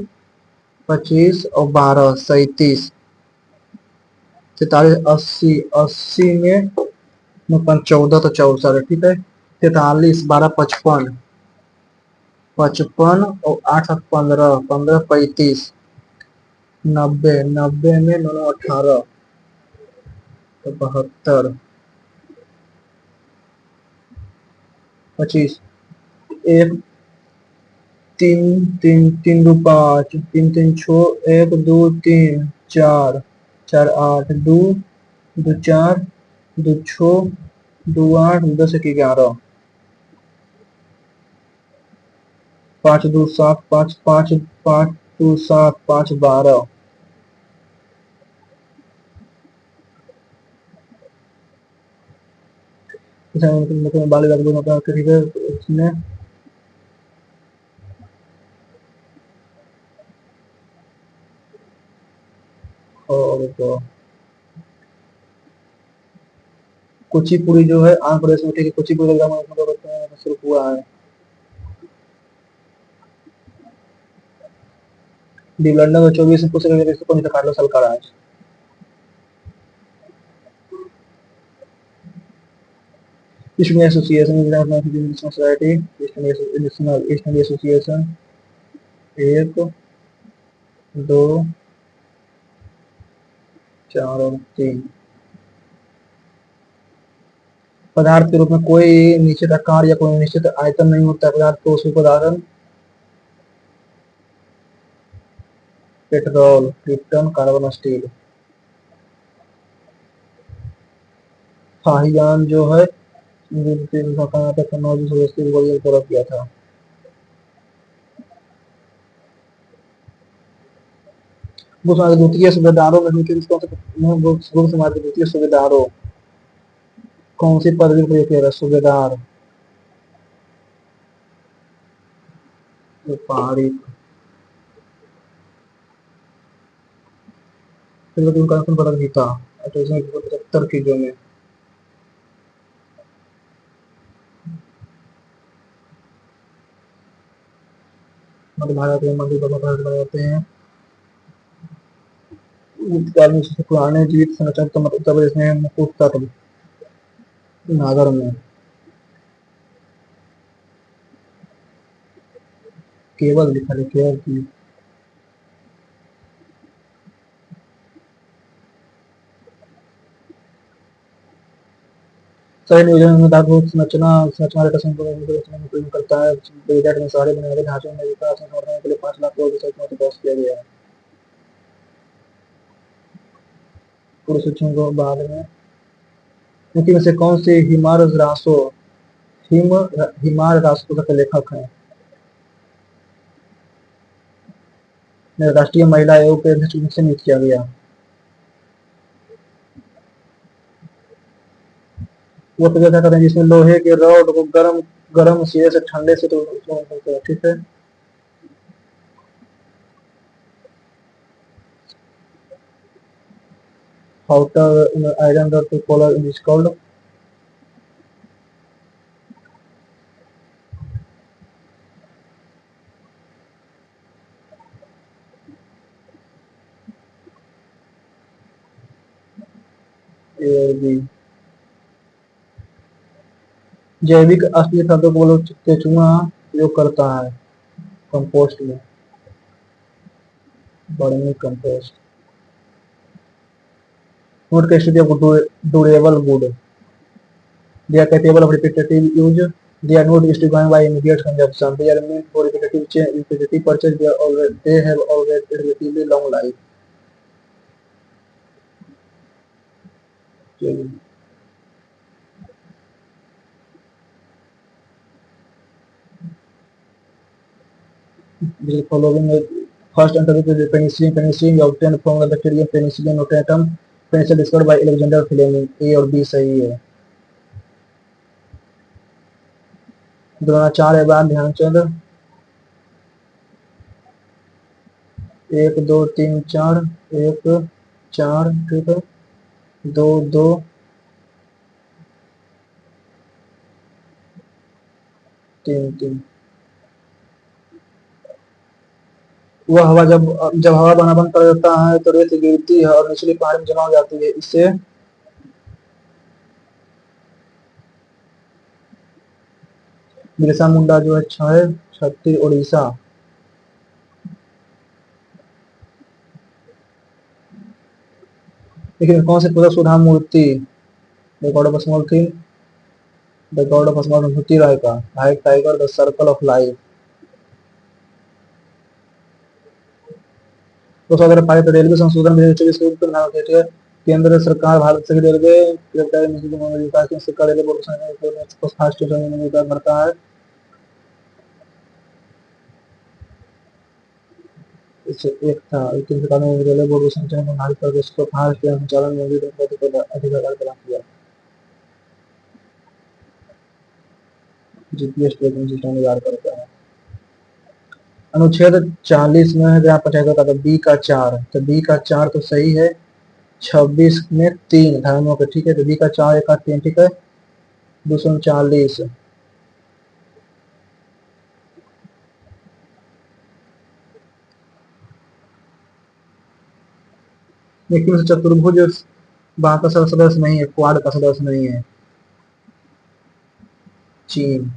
S1: 25 और 12 37 43 80 80 में 14 तो 64। ठीक है। 43 12 55 55 और 8 7 15 15 35 90 90 में 9 18 तो 72 25 एक 3 3 3 2 5 3 3 6 1 2 3 4 4 8 2 2 4 2 6 2 8 10 1 11 5 2 7 5 5 5 2 7 5 12 बाली ठीक है। इसमें और तो कुचिपुड़ी जो है आंध्र प्रदेश में, ठीक है, कुचिपुड़ी शुरू हुआ है। लंदन में 24 में पूछ Carlo Alcaraz. East India association international society, east India association 1 2 4 और 3। पदार्थ के रूप में कोई निश्चित आकार या कोई निश्चित आयतन नहीं होता है। पदार्थ को उसके उदाहरण पेट्रोल, क्रिप्टन, कार्बन, स्टील। शाहीजान जो है किया था। गुप्त समाज के द्वितीय सूबेदारों में गुप्त समाज के द्वितीय सूबेदारों कौन सी पदवी प्रयोग किया था? सूबेदार पहाड़ी पदक जीता 1875 चीजों में। मध्य भारत में मंदिर दोनों भारत में होते हैं। काल में सबसे पुराने जीवित संरचना तो उत्तर प्रदेश में मुकुट तत्व नागर में। केवल लिखा है, केवल की सही नियोजन में धातु संरचना संरचना रेखा संरचना में उपयोग करता है। बजट में सारे बुनियादी ढांचे में विकास में समर्थन के लिए 5 लाख करोड़ की संरचना पास किया गया है। पूरी सूची को बाद में इनकी में से कौन से हिमार रासो के लेखक हैं? राष्ट्रीय महिला आयोग के अध्यक्ष से नियुक्त किया गया। वो तो क्या करते हैं जिसमें लोहे के रॉड को गर्म गर्म सिरे से ठंडे से तो ठीक है। outer iron rod to collar is called ARB। जैविक असली खादों को बोलो केचुआ जो करता है कंपोस्ट में, वर्मी कंपोस्ट। फूड का study of durable good, they are capable of repetitive use, they are not justifying by immediate consumption, they are meant for repetitive change, repetitive purchase, they have always relatively long life. The following first introduced the penicillin. Penicillin obtained from the bacterium Penicillium notatum. Penicillin discovered by Alexander Fleming. A और B सही है। द्रोणाचार्य एवं ध्यानचंद 1 2 3 4 1 4 ठीक है 2 2 3 3। वह हवा जब जब हवा बना बंद कर देता है तो रेत गिरती है और निचली पहाड़ी में जमा हो जाती है, इससे बिरसा मुंडा जो है छत्तीस उड़ीसा। लेकिन कौन से पूजा Sudha Murty the god of small thing, the god of small Murty Roy का height tiger the circle of life. तो अगर पारित रेलवे संशोधन 2024 के उत्तर भारत है, केंद्र सरकार भारत सभी रेलवे सरकार रेलवे बोर्ड फास्ट स्टेशन भरता है। इससे एक था केंद्र सरकार ने रेलवे बोर्ड संचालन निर्धारित कर इसको फास्ट ट्रेन संचालन में भी अधिकार प्रदान किया। जीपीएस ट्रैकिंग सिस्टम तैयार करता है। अनुच्छेद 40 में है ग्राम पंचायत का, तो बी का 4, तो बी का 4 तो सही है। 26 में 3 धारणों के, ठीक है, तो बी का 4 1 3 ठीक है 240। लेकिन चतुर्भुज वहां का सदस्य नहीं है, क्वाड का सदस्य नहीं है, चीन।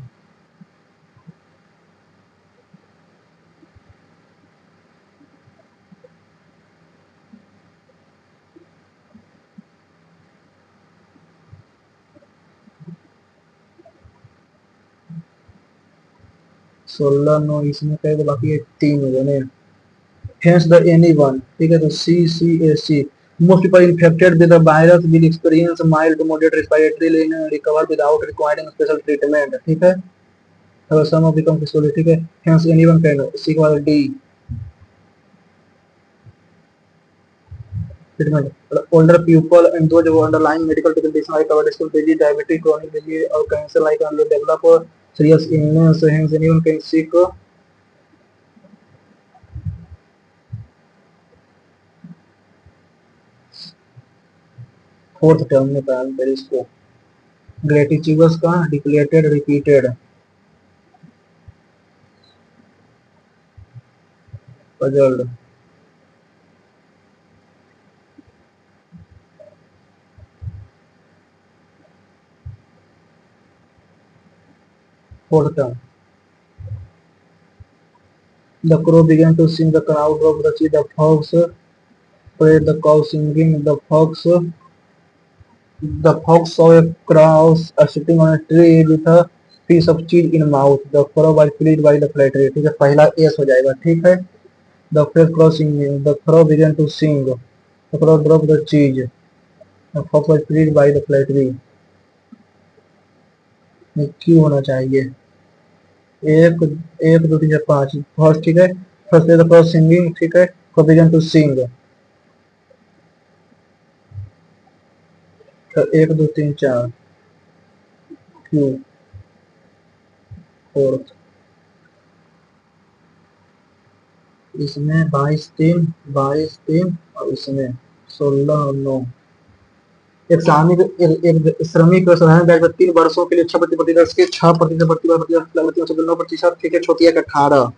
S1: सोलह नो इसमें कहे तो बाकी 3 हो गए। Hence the anyone, ठीक है, तो CCAC most people infected with the virus will experience mild to moderate respiratory illness, recover without requiring special treatment, ठीक है, और some of become physiology, ठीक है, hence anyone can, C का वाला D treatment, older people and those who underlying medical condition like cardiovascular disease, diabetes, chronic disease or cancer like develop serious illness, hence anyone can seek fourth term में पहले इसको ग्रेटिट्यूडस का declarated repeated puzzled fourth term. The crow began to sing, the crowd of the cheetah, the fox prayed, the cow singing, the fox saw a crow sitting on a tree with a piece of cheese in mouth. The crow was pleased by the flattery, ठीक है, पहला एस हो जाएगा, ठीक है। The first crow singing, the crow began to sing, the crow dropped the cheese, the fox was pleased by the flattery। क्यों होना चाहिए 1 1 2 3 4 5 फर्स्ट, ठीक है, फर्स्ट द crow singing, ठीक है, crow began to sing, तो 1 2 3 4 क्यू फोर्थ। इसमें 22 3 22 3 और इसमें 16 और 9। एक श्रमिक साधारण ब्याज पर 3 वर्षों के लिए 6% के 6% प्रतिशत 9%, ठीक है, छोटी 18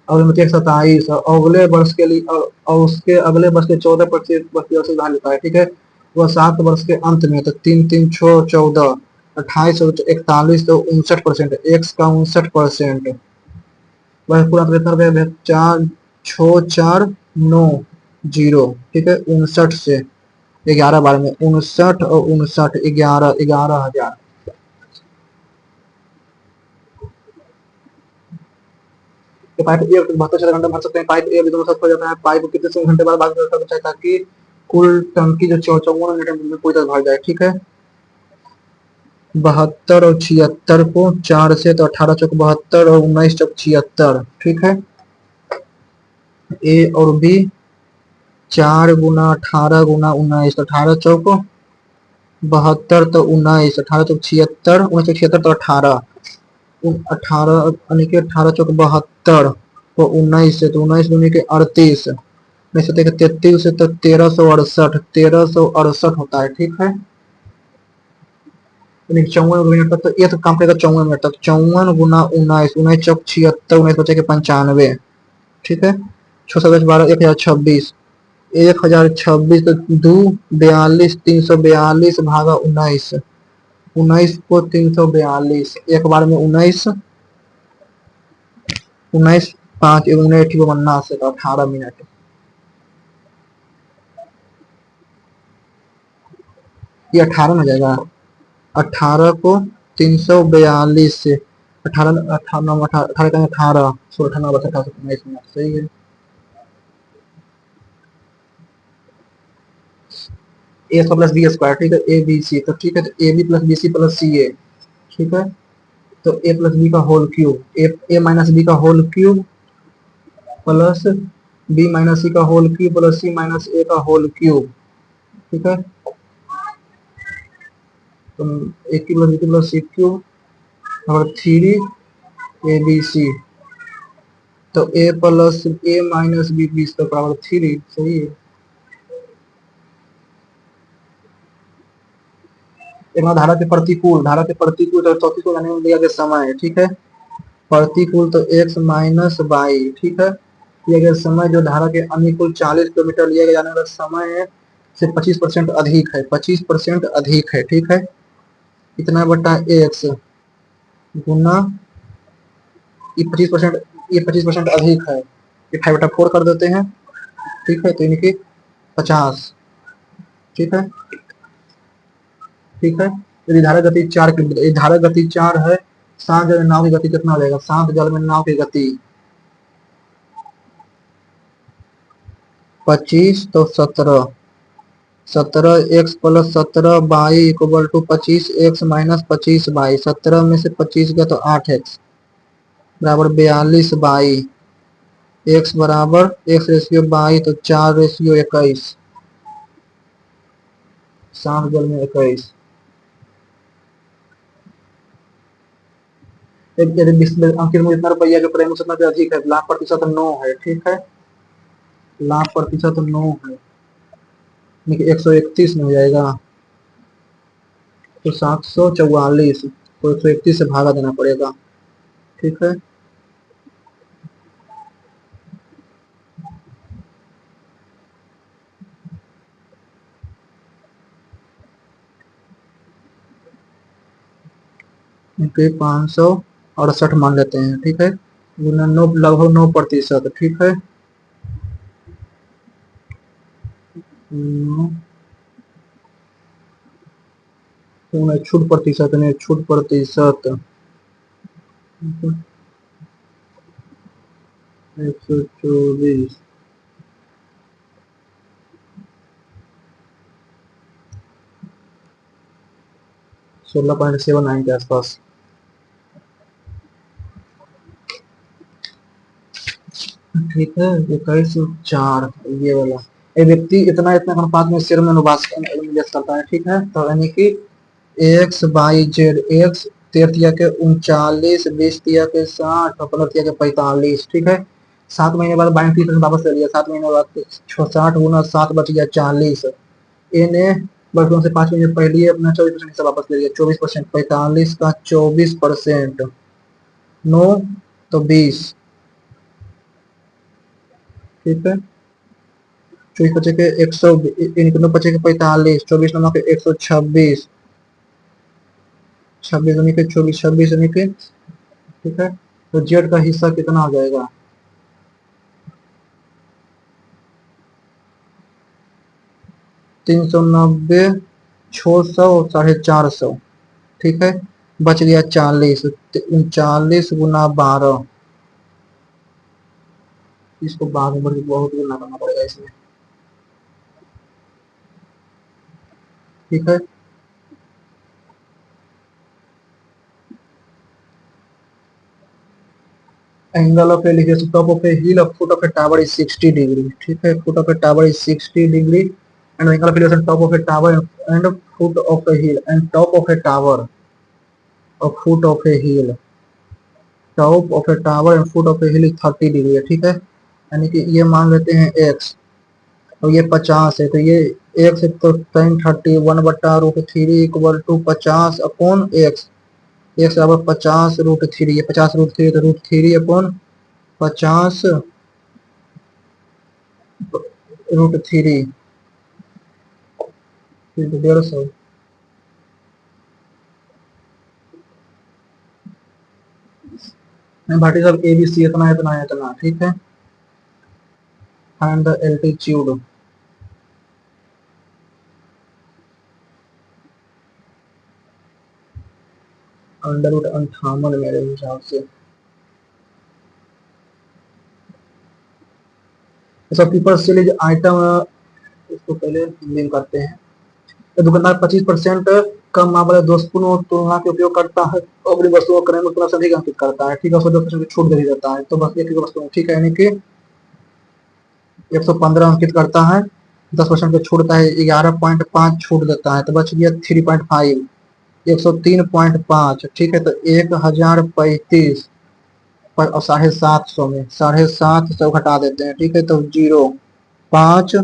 S1: और 27 और अगले वर्ष के लिए और उसके अगले वर्ष के 14% धान लेता है, ठीक है, वह 7 वर्ष के अंत में, तो 3 3 6 14 28 और 41 तो 59%, एक्स का 59%। वह पूरा बेहतर 4, 6, 4, 9, 0। ठीक है, 59 से 11 बार में 59 और 59, 11,000। तो पाइप ए 72 घंटे भर सकते हैं। पाइप ए भी दोनों साथ हो जाता है। पाइप कितने घंटे बाद भाग करना चाहिए ताकि कुल टंकी जो 54 में पूरी तरह भर जाए। ठीक है, 72 और 76 को 4 से तो 18 चौक 72 और 19 चौक 76। ठीक है, ए और बी 4 गुना 18 गुना 19 तो 18 चौक 72 तो 19, 18 चौक 76, 19 चौक 76 तो 18, 18 यानी कि 18 चौक 72 तो 19 से तो 19 दूनी के 38, 33 से तो 1368 होता है। ठीक है, 54 मिनट तक तो ये तो काम करेगा। 54 मिनट तक 54 गुना 19, 19 चौक 76, 19 बचे के 95। ठीक है, 6 7 12 1026, 1026 तो 2 42, 342 भागा 19, 19 को 342 एक बार में 19, 19 5 1 बनना से 18 मिनट। ये 18 में जाएगा। 18 को 342 से 18 18 18 18 16 बचा 19 मिनट। सही है। A square plus B square. ठीक है, ए बी सी तो ठीक है, तो A B plus B C plus C A. ठीक है, तो ए प्लस बी का whole cube, A minus B का whole cube plus B minus C का whole cube plus C minus A का होल क्यूब। ठीक है, तो A cube plus B cube plus C cube और 3 ए बी सी, तो A plus A minus B B तो बराबर 3। सही है। एक धारा के प्रतिकूल, धारा के प्रतिकूल तो चौथी को जाने में दिया गया समय है। ठीक है, प्रतिकूल तो x माइनस वाई। ठीक है, दिया गया समय जो धारा के अनुकूल 40 किलोमीटर लिया गया जाने वाला समय है से 25% अधिक है, 25% अधिक है। ठीक है, इतना बटा x गुना ये 25%, ये 25% अधिक है, ये 5/4 कर देते हैं। ठीक है, तो इनकी 50। ठीक है, ठीक है, यदि धारा गति 4 किलोमीटर, धारा गति 4 है, शांत जल में नाव की गति कितना हो जाएगा? शांत जल में नाव की गति 25 तो 17, 17 x plus 17 by equal to 25 x minus 25 by, 17 में से 25 गया तो 8x बराबर 42 बाई, x बराबर x रेशियो बाई तो 4 रेशियो 21, शांत जल में 21। यदि अंकित में इतना रुपया जो प्रेम उतना भी अधिक है, लाभ प्रतिशत 9 है। ठीक है, लाभ प्रतिशत 9 है, 131 में हो जाएगा तो 744 को 131 से भागा देना पड़ेगा। ठीक है, इनके 568 मान लेते हैं। ठीक है, गुना 9 लगभग 9%। ठीक है, छूट प्रतिशत नहीं, छूट प्रतिशत 124, 16.79 के आसपास। ठीक है, 21/4 ये वाला। एक व्यक्ति इतना इतना अनुपात में शेयर में अनुवाद करता है। ठीक है, तो यानी कि एक्स बाई जेड, एक्स 13 के 39, 20 के 60 और 15 के 45। ठीक है, 7 महीने बाद 32% वापस ले लिया, 7 महीने बाद 60 गुना 7 बच गया 40। ए ने वर्तमान से 5 महीने पहले अपना 24% हिस्सा वापस ले लिया, 24%, 45 का 24%, 9 तो 20। ठीक है, 24 बचे के 100, 9 बचे के 45, 24 9 के 126, 26 यानी कि 24, 26 यानी कि, ठीक है, तो जेड का हिस्सा कितना आ जाएगा? 390, 600, 450, ठीक है, बच गया 40। 39 × 12, इसको बाद में बहुत गुना करना पड़ेगा इसमें, ठीक है। Angle of elevation top of a hill of foot of a tower is 60 degree, ठीक है, foot of a tower is 60 degree and angle of elevation top of a tower and foot of a hill and top of a tower और foot of a hill, top of a tower and foot of a hill is 30 degree है, ठीक है। यानी कि ये मान लेते हैं एक्स और ये 50 है, तो ये एक्स तो टेन 31/√3 इक्वल टू 50/एक्स, एक्स बराबर 50√3, ये 50√3 तो √3 अपॉन 50√3, फिर 150, भाटी सब ए बी सी इतना इतना इतना, ठीक है। फाइंड द एल्टीट्यूड, √58 मेरे हिसाब से। ऐसा पीपल सेल आइटम, इसको पहले लिंक करते हैं। तो दुकानदार 25% कम माल वाले दोस्तों तुलना के उपयोग करता है, अपनी वस्तुओं क्रय में तुलना से अधिक अंकित करता है, ठीक है, उसको 10% की छूट दे दी जाता है, तो बस एक वस्तु, ठीक है, यानी कि 115 अंकित करता है, 10% की छूट देता है, 11.5 छूट देता है, तो बच गया 3.5, 103.5, ठीक है, तो 1035 और 750 में 750 घटा देते हैं, ठीक है, तो 0, 5,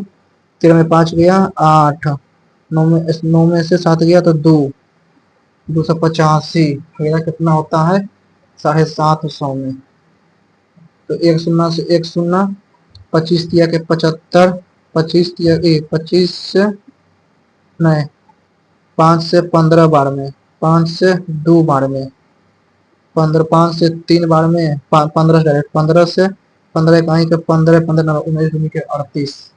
S1: 13 में 5 गया 8, 9 में से 7 गया तो 2, 285, मेरा कितना होता है 750 में, तो एक शून्य से एक शून्य, 25 दिया के 75, 25 दिया 25 से नहीं, 5 से 15 बार में, 5 से 2 बार में, 15, 5 से 3 बार में, 15 डायरेक्ट, 15 से 15 इकाई के 15, 15 19 के 38,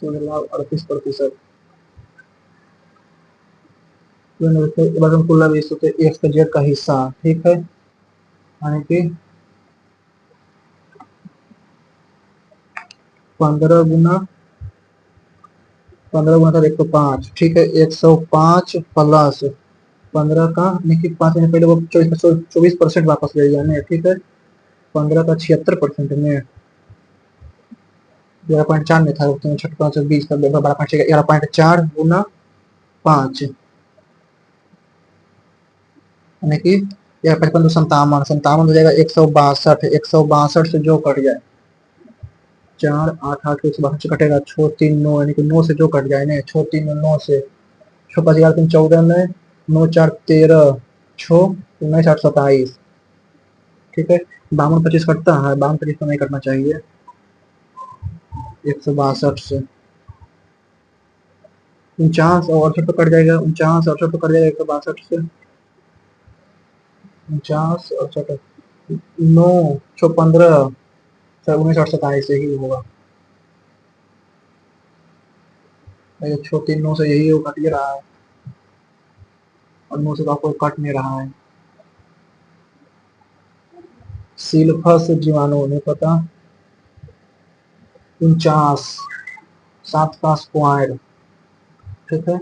S1: 38%, कुल एक का जेड का हिस्सा, ठीक है, यानी कि 15 गुना 105, ठीक है, 105 प्लस 15 का, यानी 5 महीने पहले वो 24% वापस ले जाने, ठीक है, 15 का 76% में 11.4 में था, 20 का 11.4 गुना 5, यानी कि यह 55 तो 57 हो जाएगा, 162, 162 से जो कट जाए, 4, 8, 8 162 से कटेगा, 6, 3, 9, यानी कि 9 से जो कट जाए, 6, 3, 9 से, 6, 5, 11, 3, 14 में, 9, 4, 13, 6, 19, 8, 27, ठीक है, 52, 25 कटता है, 52, 25 तो नहीं कटना चाहिए, 162 से 49 और 68 तो कट जाएगा, 49, 68 तो कट जाएगा, 162 से 49, 68, 9, 6, 15, 19, 8, 27 से ही होगा, 6, 3, 9 से यही कट ही रहा है, और 9 से तो आपको कट नहीं रहा है। सिल्फस जीवाणु नहीं पता, 49, 7 का स्क्वायर, ठीक है,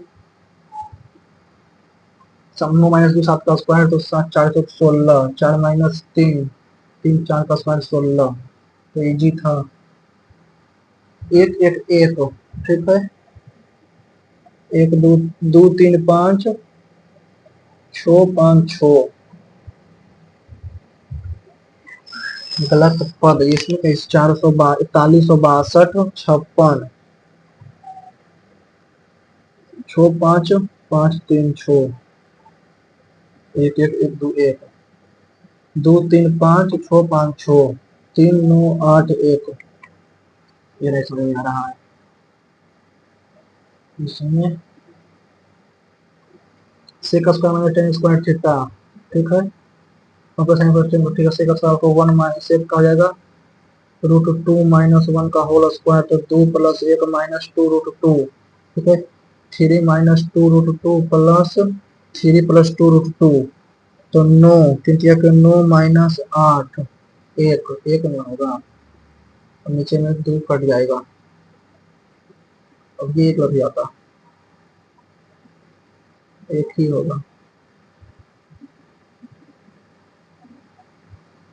S1: 9 माइनस 2 7 का स्क्वायर, तो 7, 4, 16, 4 माइनस 3, 3, 4 का स्क्वायर 16, तो इजी था, 1, 1, 1, ठीक है, 1, 2, 2, 3, 5, 6, 5, 6, गलत पद इसमें 4162, 56, 6, 5, 5, 3, 6, 1, 1, 1, 2, 1, 2, 3, 5, 6, 5, 6, 3, 9, 8, 1, ये नहीं समझ आ रहा है इसमें, sec square minus tan square theta, ठीक है, तो साइन पर टेन ठीक है, सेक स्क्वायर को 1 माइनस सेक कहा जाएगा रूट 2 माइनस 1 का होल स्क्वायर, तो 2 प्लस 1 माइनस 2 रूट 2, ठीक है, 3 minus 2 root 2 plus 3 plus 2 root 2, तो 9 3 के 9 माइनस 8 एक एक में होगा, और नीचे में 2 कट जाएगा, अब ये एक लग जाता, एक ही होगा,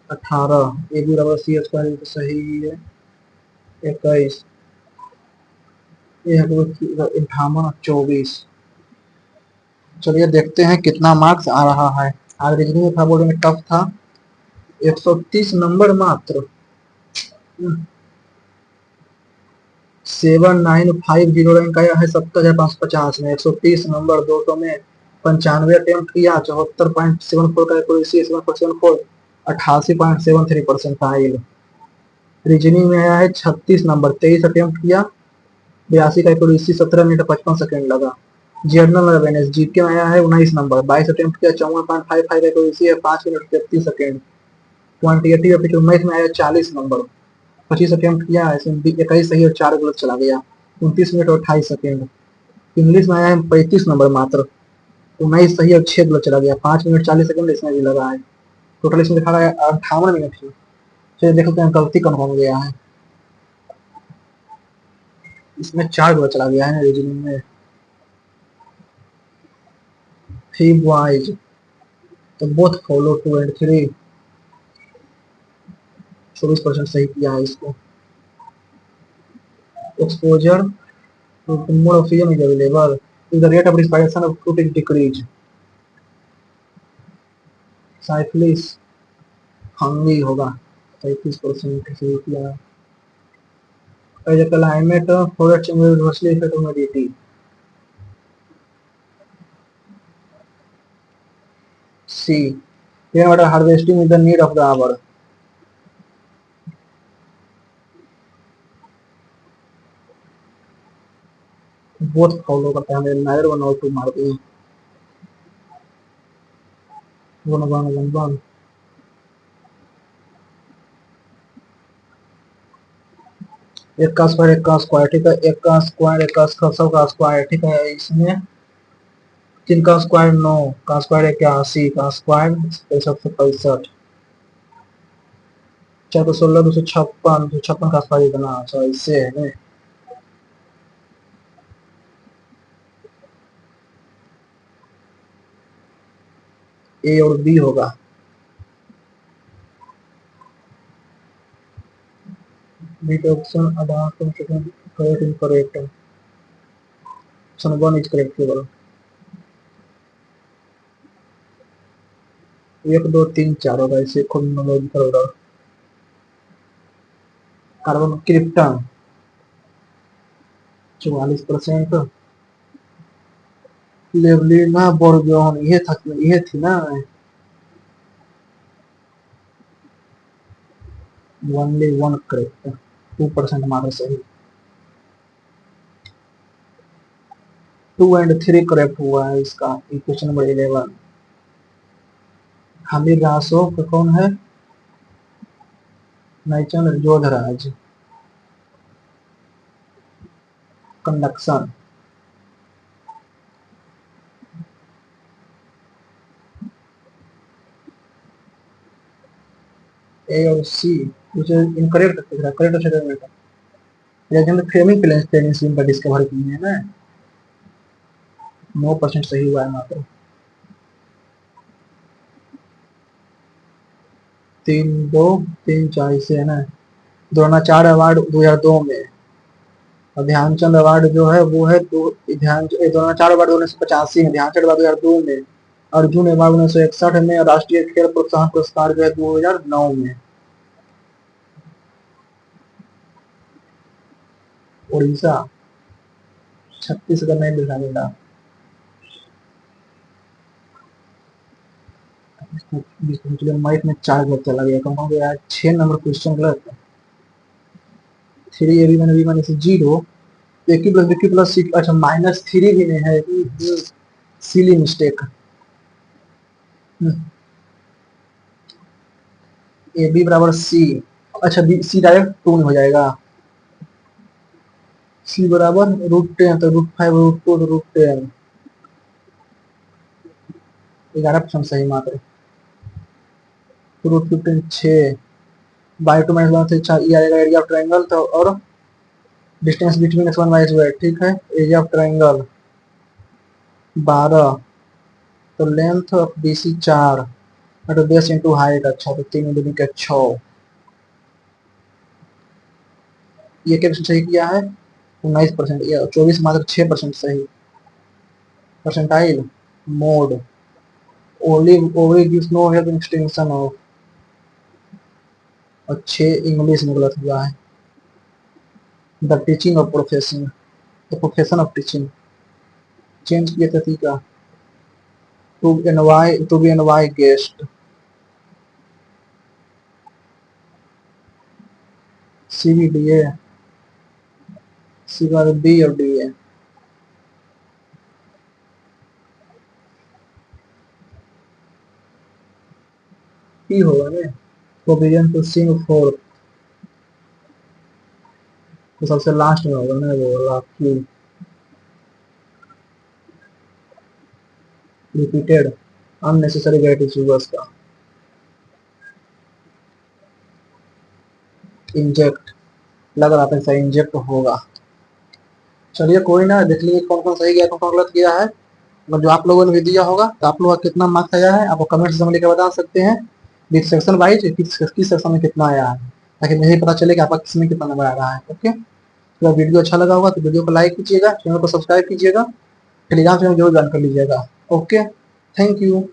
S1: 18 ए बी बराबर सी स्क्वायर, तो सही ही है, 21 ये 58 24। चलिए देखते हैं कितना मार्क्स आ रहा है। आज रीजनिंग में था, बोर्ड में टफ था, 130 नंबर मात्र, 7950 रैंक आया है 70,550 में, 130 नंबर 200 में, 95 अटेम्प्ट किया, 74.74 का एक्यूरेसी, 7.74, 88.73 परसेंटाइल। रीजनिंग में आया है 36 नंबर, 23 अटेम्प्ट किया, 82 का एक्यूरेसी, 17 मिनट 55 सेकंड लगा। जनरल अवेयरनेस जीके में आया है 19 नंबर, 22 अटेम्प्ट किया, 54.55 का एक्यूरेसी है, 5 minute 33 second. Quantitative aptitude math में आया 40 नंबर, 25 अटेम्प्ट किया, इसमें 21 सही और 4 गलत चला गया, 29 मिनट और 28 सेकेंड। इंग्लिश में आया है 35 नंबर मात्र, 19 सही और 6 गलत चला गया, 5 मिनट 40 सेकेंड इसमें भी लगा है, टोटल इसमें दिखा रहा है 58 मिनट ही। फिर देखते हैं गलती कौन कौन गया है, इसमें 4 गलत चला गया है ना रीजनिंग में। थीम वाइज तो बोथ फॉलो 2 एंड 3, 24% सही किया है इसको। Exposure more oxygen is available if the rate of respiration of fruit is decreased, साइक्लिस fungi होगा, 33% सही किया। As a climate forests will adversely affect humidity, C rainwater harvesting is the need of the hour, both follow करते हैं, हमें neither one or two मारते हैं, 1 1 1 1। एक का स्क्वायर ठीक है, एक का स्क्वायर एक का सब का स्क्वायर ठीक है, इसमें 3 का स्क्वायर 9 का स्क्वायर 81 का स्क्वायर 65 चार तो 16 256 का स्क्वायर इतना, अच्छा इससे है ना, ए और बी होगा। बी का ऑप्शन आधा कम से कम correct incorrect, option 1 is correct केवल। 1 2 3 4 होगा, इसे क्रोनोलॉजिकल ऑर्डर। कार्बन क्रिप्टन 44%, लेवलिना बोर्गोन ये थी ना, ओनली 1 करेक्ट, 2% हमारा सही, 2 एंड 3 करेक्ट हुआ है इसका। क्वेश्चन नंबर 11, हमीर रासो का कौन है, नाइचन जोधराज, कंडक्शन। ए और सी कुछ इनकरेक्ट दिख रहा है, करेक्ट स्टेटमेंट है, लेकिन फ्रेमिंग प्लेन का डिस्कवर किए हैं ना, 9% सही हुआ है मात्र। 3 2 3 4 से है ना, द्रोणाचार्य अवार्ड 2002 में, और ध्यानचंद अवार्ड जो है वो है द्रोणाचार्य अवार्ड 1985 में, ध्यानचंद अवार्ड 2002 में, अर्जुन अवार्ड 1961 में, और राष्ट्रीय खेल प्रोत्साहन पुरस्कार जो है 2009 में। उड़ीसा, छत्तीसगढ़ नहीं दिखा मिला, माइक में 4 गलत चला गया, कम हो गया 6 नंबर क्वेश्चन गलत। 3 ए बी माइनस 0, ए की प्लस बी की प्लस सी, अच्छा -3 भी नहीं है, सिली मिस्टेक। ए बी बराबर सी। अच्छा बी सी डायरेक्ट 2 में हो जाएगा। सी बराबर √10 तो √5 √2 तो √10। 11% सही मात्र। √15 6 बाई टू माइनस 1 से 4 ये आएगा एरिया ऑफ ट्रायंगल। तो और distance between x one y z, ठीक है। एरिया ऑफ ट्रायंगल 12, तो लेंथ ऑफ बी सी 4 तो बेस इंटू हाइट। अच्छा तो 3 दूनी के 6। ये क्या सही किया है 19%, ये 24 मात्र 6% सही। Percentile mode only gives no help in extension of. और 6 इंग्लिश में गलत हुआ है। The teaching of profession, the profession of teaching change किया तरीका। टू बी एनवाई guest. C B D A, C bar B और डी ए। पी होगा ना। फोरबिडन टू सिंग फोर, तो सबसे लास्ट में होगा ना वो वाला क्यू। रिपीटेड अननेसेसरी ग्रेटिट्यूड का। इंजेक्ट लग रहा था ऐसा इंजेक्ट होगा। चलिए कोई ना, देख लीजिए कौन कौन सही गया कौन कौन गलत किया है। मतलब जो आप लोगों ने भी दिया होगा तो आप लोगों का कितना मार्क्स आया है आपको कमेंट सेक्शन में लिखकर बता सकते हैं। विद सेक्शन वाइज किस सेक्शन में कितना आया है, ताकि मुझे पता चले कि आपका किस में कितना नंबर आ रहा है। ओके, तो वीडियो अच्छा लगा होगा तो वीडियो को लाइक कीजिएगा, चैनल को सब्सक्राइब कीजिएगा, टेलीग्राम चैनल जरूर ज्वाइन कर लीजिएगा। Okay, thank you.